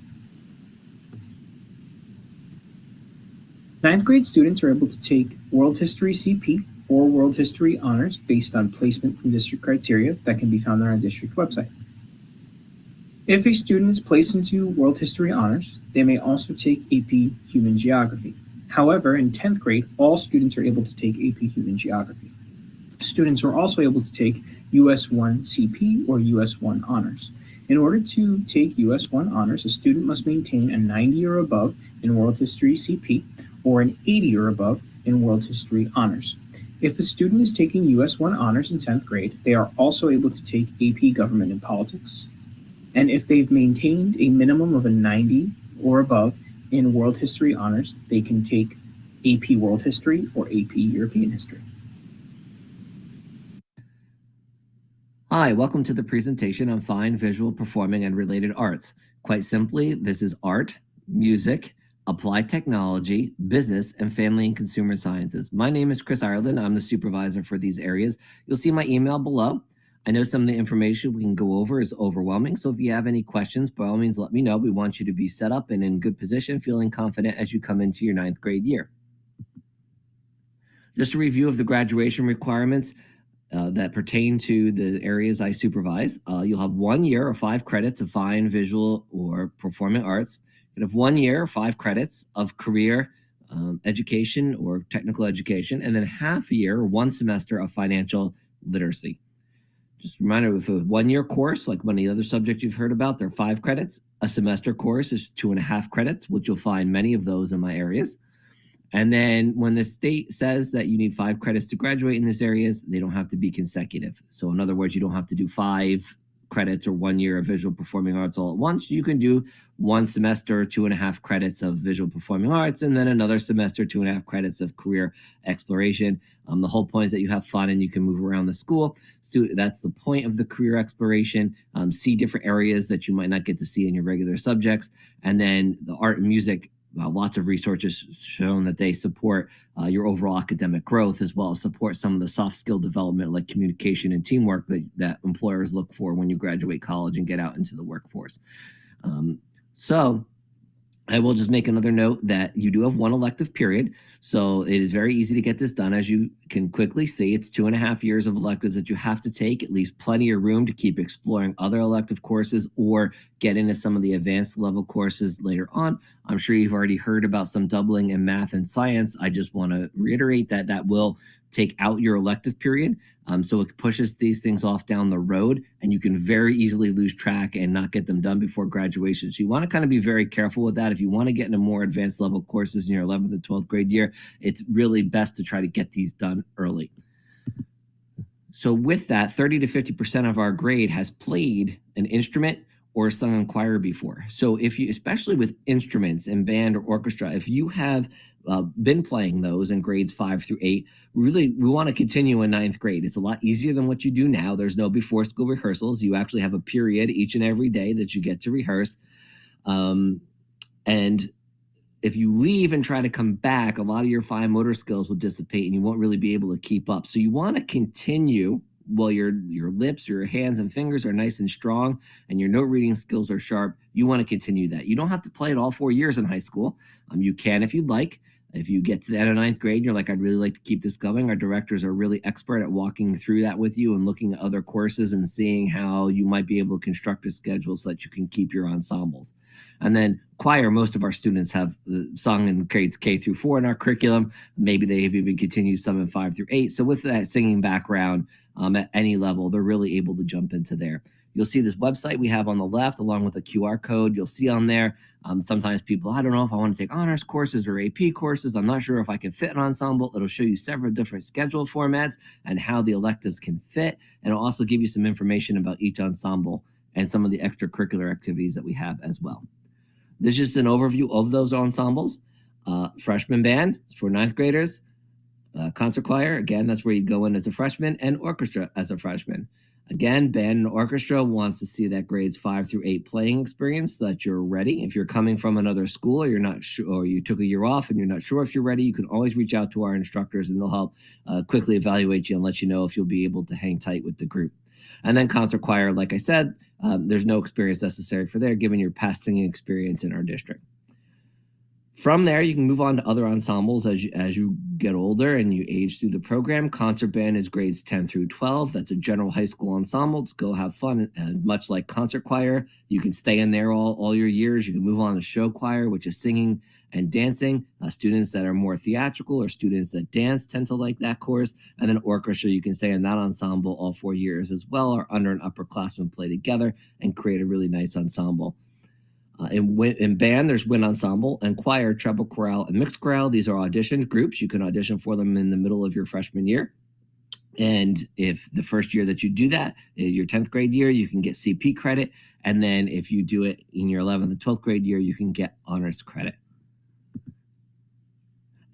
9th grade students are able to take World History CP or World History Honors based on placement from district criteria that can be found on our district website. If a student is placed into World History Honors, they may also take AP Human Geography. However, in 10th grade, all students are able to take AP Human Geography. Students are also able to take US 1 CP or US 1 Honors. In order to take US 1 Honors, a student must maintain a 90 or above in World History CP or an 80 or above in World History Honors. If a student is taking US 1 Honors in 10th grade, they are also able to take AP Government and Politics. And if they've maintained a minimum of a 90 or above in World History Honors, they can take AP World History or AP European History. Hi, welcome to the presentation on fine visual, performing, and related arts. Quite simply, this is art, music, applied technology, business, and family and consumer sciences. My name is Chris Ireland. I'm the supervisor for these areas. You'll see my email below. I know some of the information we can go over is overwhelming, so if you have any questions, by all means, let me know. We want you to be set up and in good position, feeling confident as you come into your 9th grade year. Just a review of the graduation requirements that pertain to the areas I supervise. You'll have 1 year or 5 credits of fine, visual, or performing arts. You have 1 year or 5 credits of career education or technical education, and then half a year or 1 semester of financial literacy. Just a reminder, if a 1 year course, like one of the other subjects you've heard about, they're 5 credits. A semester course is 2.5 credits, which you'll find many of those in my areas. And then when the state says that you need 5 credits to graduate in these areas, they don't have to be consecutive. So in other words, you don't have to do 5 credits or 1 year of visual performing arts all at once. You can do 1 semester, 2.5 credits of visual performing arts, and then another semester, 2.5 credits of career exploration. The whole point is that you have fun and you can move around the school. So that's the point of the career exploration. See different areas that you might not get to see in your regular subjects. And then the art and music, lots of research shown that they support your overall academic growth, as well as support some of the soft skill development like communication and teamwork that employers look for when you graduate college and get out into the workforce. So I will just make another note that you do have 1 elective period. So it is very easy to get this done. As you can quickly see, it's 2.5 years of electives that you have to take. It leaves plenty of room to keep exploring other elective courses or get into some of the advanced level courses later on. I'm sure you've already heard about some doubling in math and science. I just want to reiterate that that will take out your elective period. So it pushes these things off down the road, and you can very easily lose track and not get them done before graduation. So you want to kind of be very careful with that. If you want to get into more advanced level courses in your 11th and 12th grade year, it's really best to try to get these done early. So with that, 30 to 50% of our grade has played an instrument or sung in choir before. So if you, especially with instruments and band or orchestra, if you have been playing those in grades 5 through 8, we want to continue in 9th grade. It's a lot easier than what you do now. There's no before school rehearsals. You actually have a period each and every day that you get to rehearse. And if you leave and try to come back, a lot of your fine motor skills will dissipate and you won't really be able to keep up. So you want to continue while your lips, your hands and fingers are nice and strong and your note reading skills are sharp. You want to continue that. You don't have to play it all 4 years in high school. You can if you'd like. If you get to the end of 9th grade, you're like, I'd really like to keep this going. Our directors are really expert at walking through that with you and looking at other courses and seeing how you might be able to construct a schedule so that you can keep your ensembles. And then choir, most of our students have sung in grades K through 4 in our curriculum. Maybe they have even continued some in 5 through 8. So with that singing background at any level, they're really able to jump into there. You'll see this website we have on the left along with a QR code. You'll see on there, sometimes people, I don't know if I want to take honors courses or AP courses. I'm not sure if I can fit an ensemble. It'll show you several different schedule formats and how the electives can fit. And it'll also give you some information about each ensemble and some of the extracurricular activities that we have as well. This is just an overview of those ensembles. Freshman band for 9th graders. Concert choir, again, that's where you go in as a freshman, and orchestra as a freshman. Again, band and orchestra wants to see that grades 5 through 8 playing experience so that you're ready. If you're coming from another school, you're not sure, or you took a year off and you're not sure if you're ready, you can always reach out to our instructors and they'll help quickly evaluate you and let you know if you'll be able to hang tight with the group. And then concert choir, like I said, there's no experience necessary for there, given your past singing experience in our district. From there, you can move on to other ensembles as you get older and you age through the program. Concert band is grades 10 through 12. That's a general high school ensemble. Just go have fun. And much like concert choir, you can stay in there all your years. You can move on to show choir, which is singing and dancing. Students that are more theatrical or students that dance tend to like that course. And then orchestra, you can stay in that ensemble all 4 years as well, or under an upperclassman play together and create a really nice ensemble. In band, there's wind ensemble, and choir, treble chorale, and mixed chorale. These are auditioned groups. You can audition for them in the middle of your freshman year. And if the first year that you do that, your 10th grade year, you can get CP credit. And then if you do it in your 11th and 12th grade year, you can get honors credit.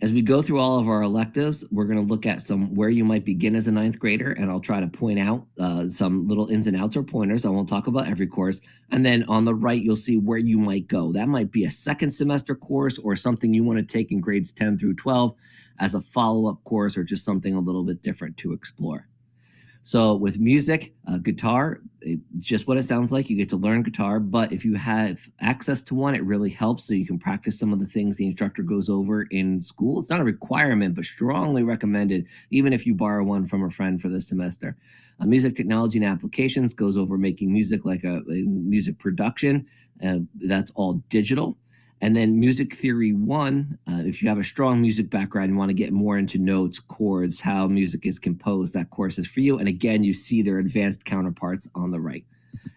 As we go through all of our electives, we're going to look at where you might begin as a 9th grader, and I'll try to point out some little ins and outs or pointers. I won't talk about every course. And then on the right, you'll see where you might go. That might be a second semester course or something you want to take in grades 10 through 12 as a follow-up course, or just something a little bit different to explore. So with music, guitar, just what it sounds like. You get to learn guitar, but if you have access to one, it really helps so you can practice some of the things the instructor goes over in school. It's not a requirement, but strongly recommended, even if you borrow one from a friend for the semester. Music technology and applications goes over making music like a music production. That's all digital. And then Music Theory 1, if you have a strong music background and want to get more into notes, chords, how music is composed, that course is for you. And again, you see their advanced counterparts on the right.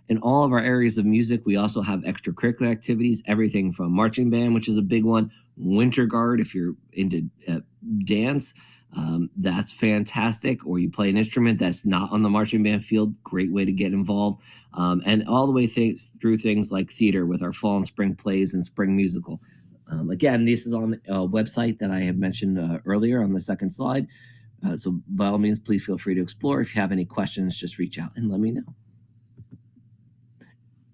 In all of our areas of music, we also have extracurricular activities, everything from marching band, which is a big one, winter guard if you're into dance. That's fantastic. Or you play an instrument that's not on the marching band field, great way to get involved. And all the way through things like theater with our fall and spring plays and spring musical. Again, this is on a website that I have mentioned earlier on the second slide. So by all means, please feel free to explore. If you have any questions, just reach out and let me know.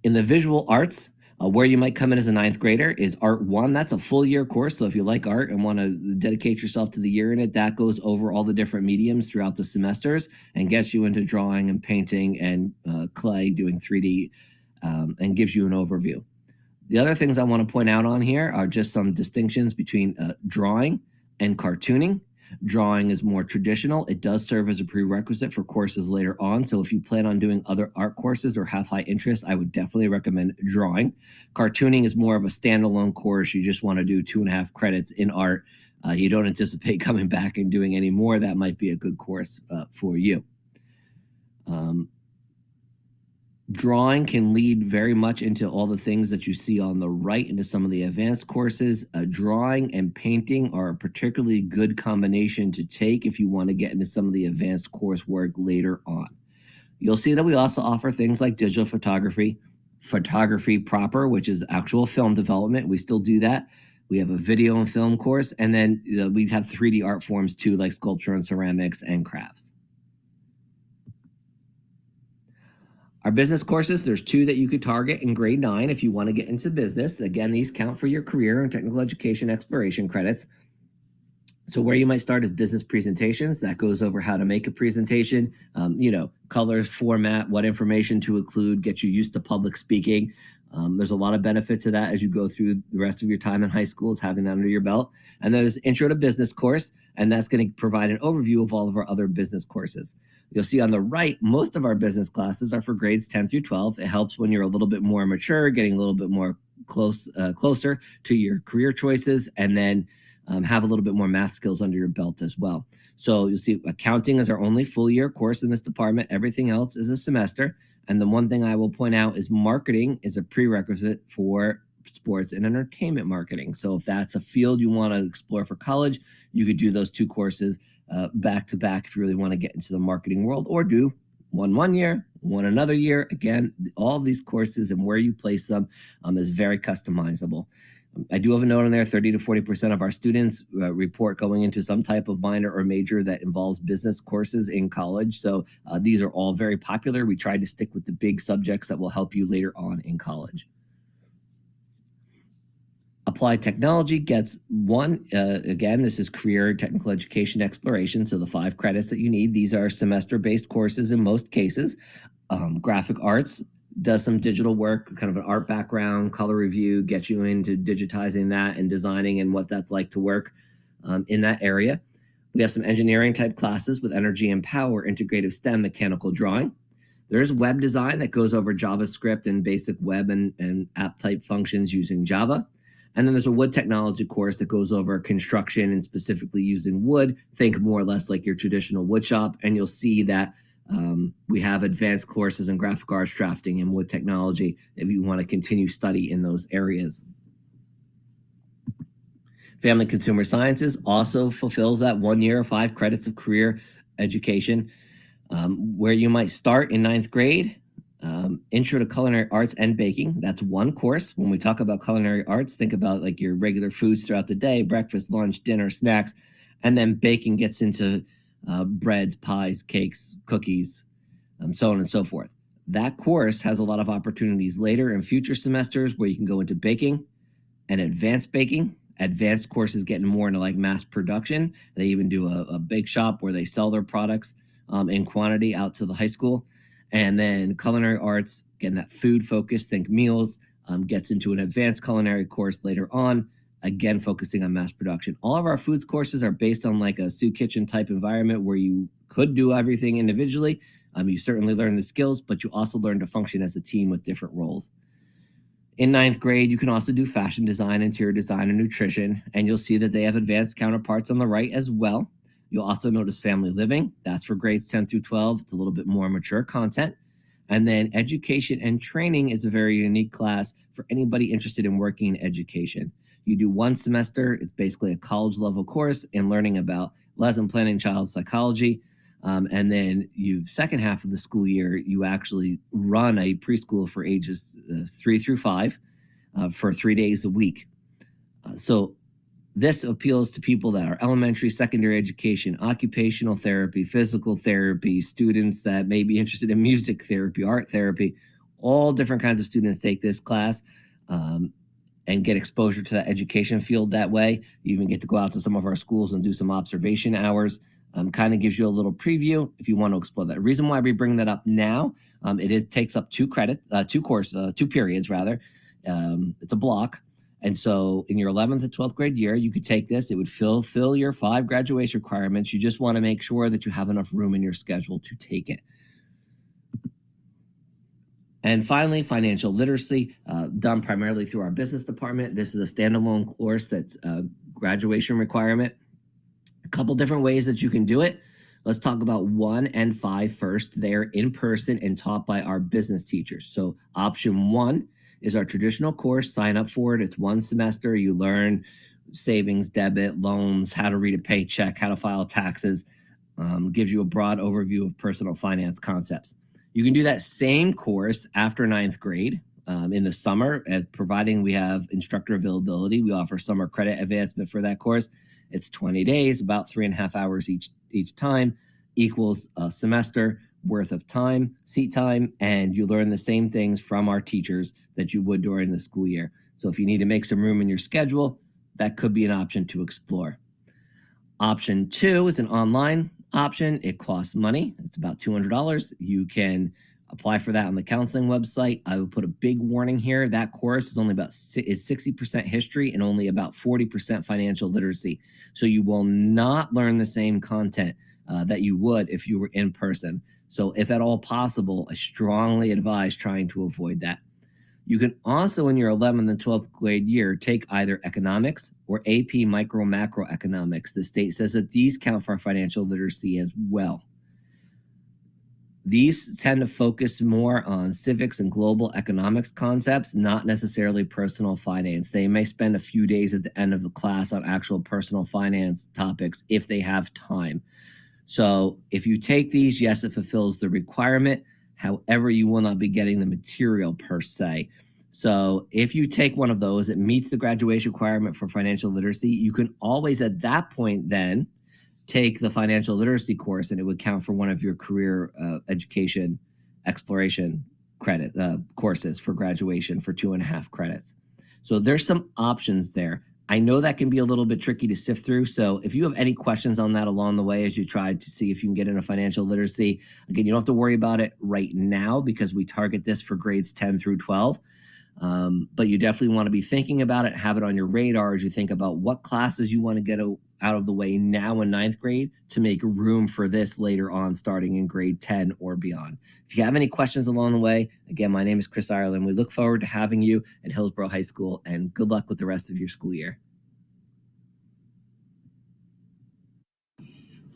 In the visual arts, where you might come in as a 9th grader is Art 1. That's a full year course. So if you like art and want to dedicate yourself to the year in it, that goes over all the different mediums throughout the semesters and gets you into drawing and painting and clay, doing 3D, and gives you an overview. The other things I want to point out on here are just some distinctions between drawing and cartooning. Drawing is more traditional. It does serve as a prerequisite for courses later on. So if you plan on doing other art courses or have high interest, I would definitely recommend drawing. Cartooning is more of a standalone course. You just want to do 2.5 credits in art you don't anticipate coming back and doing any more, that might be a good course for you. Drawing can lead very much into all the things that you see on the right into some of the advanced courses. Drawing and painting are a particularly good combination to take if you want to get into some of the advanced coursework later on. You'll see that we also offer things like digital photography, photography proper, which is actual film development. We still do that. We have a video and film course, and then we have 3D art forms too, like sculpture and ceramics and crafts. Our business courses, there's 2 that you could target in grade 9 if you want to get into business. Again, these count for your career and technical education exploration credits. So where you might start is business presentations. That goes over how to make a presentation, colors, format, what information to include, get you used to public speaking. There's a lot of benefit to that as you go through the rest of your time in high school, is having that under your belt. And there's Intro to Business course, and that's going to provide an overview of all of our other business courses. You'll see on the right, most of our business classes are for grades 10 through 12. It helps when you're a little bit more mature, getting a little bit more closer to your career choices, and then have a little bit more math skills under your belt as well. So you'll see accounting is our only full year course in this department. Everything else is a semester. And the one thing I will point out is marketing is a prerequisite for sports and entertainment marketing. So if that's a field you want to explore for college, you could do those 2 courses back to back if you really want to get into the marketing world, or do one year, one another year. Again, all these courses and where you place them is very customizable. I do have a note on there, 30 to 40% of our students report going into some type of minor or major that involves business courses in college. So these are all very popular. We try to stick with the big subjects that will help you later on in college. Applied technology gets 1. Again, this is career technical education exploration. So the 5 credits that you need, these are semester-based courses in most cases. Graphic arts does some digital work, kind of an art background, color review, get you into digitizing that and designing and what that's like to work in that area. We have some engineering type classes with energy and power, integrative STEM, mechanical drawing. There's web design that goes over JavaScript and basic web and app type functions using Java. And then there's a wood technology course that goes over construction and specifically using wood. Think more or less like your traditional wood shop. And you'll see that we have advanced courses in graphic arts, drafting, and wood technology if you want to continue study in those areas. Family Consumer Sciences also fulfills that 1 year, 5 credits of career education, where you might start in 9th grade. Intro to Culinary Arts and Baking. That's 1 course. When we talk about culinary arts, think about like your regular foods throughout the day, breakfast, lunch, dinner, snacks, and then baking gets into breads, pies, cakes, cookies, so on and so forth. That course has a lot of opportunities later in future semesters where you can go into baking and advanced baking. Advanced courses getting more into like mass production. They even do a bake shop where they sell their products in quantity out to the high school. And then culinary arts, again, that food focus, think meals, gets into an advanced culinary course later on, again, focusing on mass production. All of our foods courses are based on like a soup kitchen type environment where you could do everything individually. You certainly learn the skills, but you also learn to function as a team with different roles. In 9th grade, you can also do fashion design, interior design, and nutrition, and you'll see that they have advanced counterparts on the right as well. You'll also notice family living. That's for grades 10 through 12. It's a little bit more mature content. And then education and training is a very unique class for anybody interested in working in education. You do 1 semester. It's basically a college level course in learning about lesson planning, child psychology. And then second half of the school year, you actually run a preschool for ages 3 through 5 for 3 days a week. So this appeals to people that are elementary, secondary education, occupational therapy, physical therapy, students that may be interested in music therapy, art therapy. All different kinds of students take this class and get exposure to that education field that way. You even get to go out to some of our schools and do some observation hours. Kind of gives you a little preview if you want to explore that. The reason why we bring that up now, takes up 2 credits, 2 periods rather. It's a block. And so in your 11th and 12th grade year, you could take this. It would fill your 5 graduation requirements. You just want to make sure that you have enough room in your schedule to take it. And finally, financial literacy, done primarily through our business department. This is a standalone course that's graduation requirement. A couple different ways that you can do it. Let's talk about 1 and 5 first. They're in person and taught by our business teachers. So option 1 is our traditional course. Sign up for it. It's 1 semester. You learn savings, debit, loans, how to read a paycheck, how to file taxes. Gives you a broad overview of personal finance concepts. You can do that same course after 9th grade in the summer, providing we have instructor availability. We offer summer credit advancement for that course. It's 20 days, about 3.5 hours each time, equals a semester worth of time, seat time, and you learn the same things from our teachers that you would during the school year. So if you need to make some room in your schedule, that could be an option to explore. Option 2 is an online option. It costs money. It's about $200. You can apply for that on the counseling website. I would put a big warning here. That course is only about 60% history and only about 40% financial literacy. So you will not learn the same content that you would if you were in person. So if at all possible, I strongly advise trying to avoid that. You can also, in your 11th and 12th grade year, take either economics or AP micro macro economics. The state says that these count for financial literacy as well. These tend to focus more on civics and global economics concepts, not necessarily personal finance. They may spend a few days at the end of the class on actual personal finance topics if they have time. So if you take these, yes, it fulfills the requirement. However, you will not be getting the material per se. So if you take one of those, it meets the graduation requirement for financial literacy. You can always at that point then take the financial literacy course, and it would count for one of your career education exploration credit courses for graduation for 2.5 credits. So there's some options there. I know that can be a little bit tricky to sift through. So if you have any questions on that along the way as you try to see if you can get into financial literacy, again, you don't have to worry about it right now because we target this for grades 10 through 12. But you definitely want to be thinking about it, have it on your radar as you think about what classes you want to get out of the way now in 9th grade to make room for this later on starting in grade 10 or beyond. If you have any questions along the way, again, my name is Chris Ireland. We look forward to having you at Hillsborough High School, and good luck with the rest of your school year.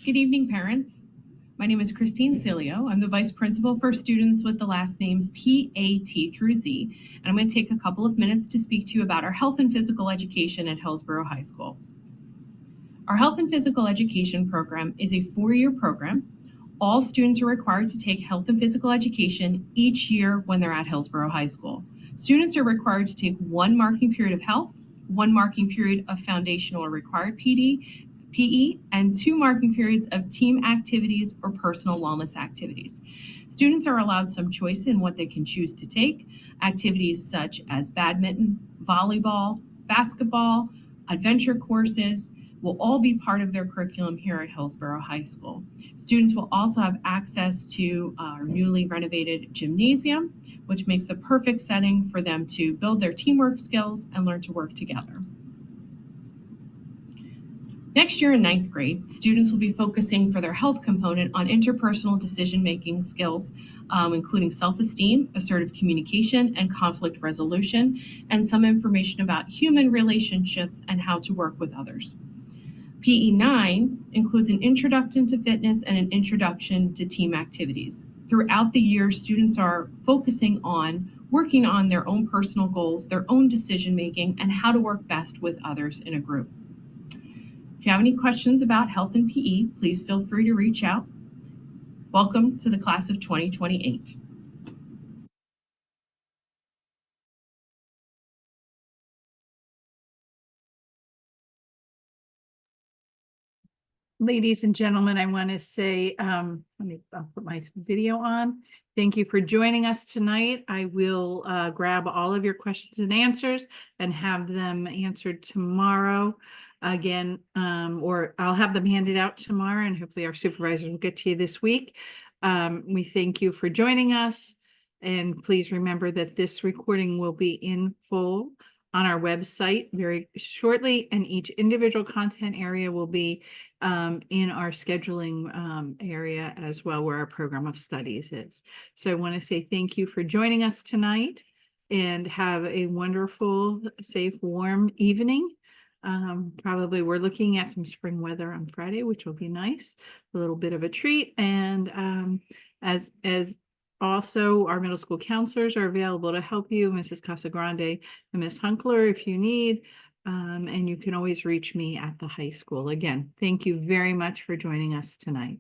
Good evening, parents. My name is Christine Cilio. I'm the Vice Principal for students with the last names P-A-T through Z, and I'm going to take a couple of minutes to speak to you about our health and physical education at Hillsborough High School. Our health and physical education program is a 4-year program. All students are required to take health and physical education each year when they're at Hillsborough High School. Students are required to take 1 marking period of health, 1 marking period of foundational or required PE, and 2 marking periods of team activities or personal wellness activities. Students are allowed some choice in what they can choose to take. Activities such as badminton, volleyball, basketball, adventure courses will all be part of their curriculum here at Hillsborough High School. Students will also have access to our newly renovated gymnasium, which makes the perfect setting for them to build their teamwork skills and learn to work together. Next year in 9th grade, students will be focusing for their health component on interpersonal decision-making skills, including self-esteem, assertive communication, and conflict resolution, and some information about human relationships and how to work with others. PE 9 includes an introduction to fitness and an introduction to team activities. Throughout the year, students are focusing on working on their own personal goals, their own decision-making, and how to work best with others in a group. If you have any questions about health and PE, please feel free to reach out. Welcome to the class of 2028. Ladies and gentlemen, I want to say, I'll put my video on. Thank you for joining us tonight. I will grab all of your questions and answers and have them answered tomorrow again, or I'll have them handed out tomorrow, and hopefully our supervisors will get to you this week. We thank you for joining us, and please remember that this recording will be in full on our website very shortly, and each individual content area will be in our scheduling area as well, where our program of studies is. So I want to say thank you for joining us tonight, and have a wonderful, safe, warm evening. Probably we're looking at some spring weather on Friday, which will be nice, a little bit of a treat. And as also our middle school counselors are available to help you, Mrs. Casagrande and Miss Hunkler, if you need. And you can always reach me at the high school. Again, thank you very much for joining us tonight.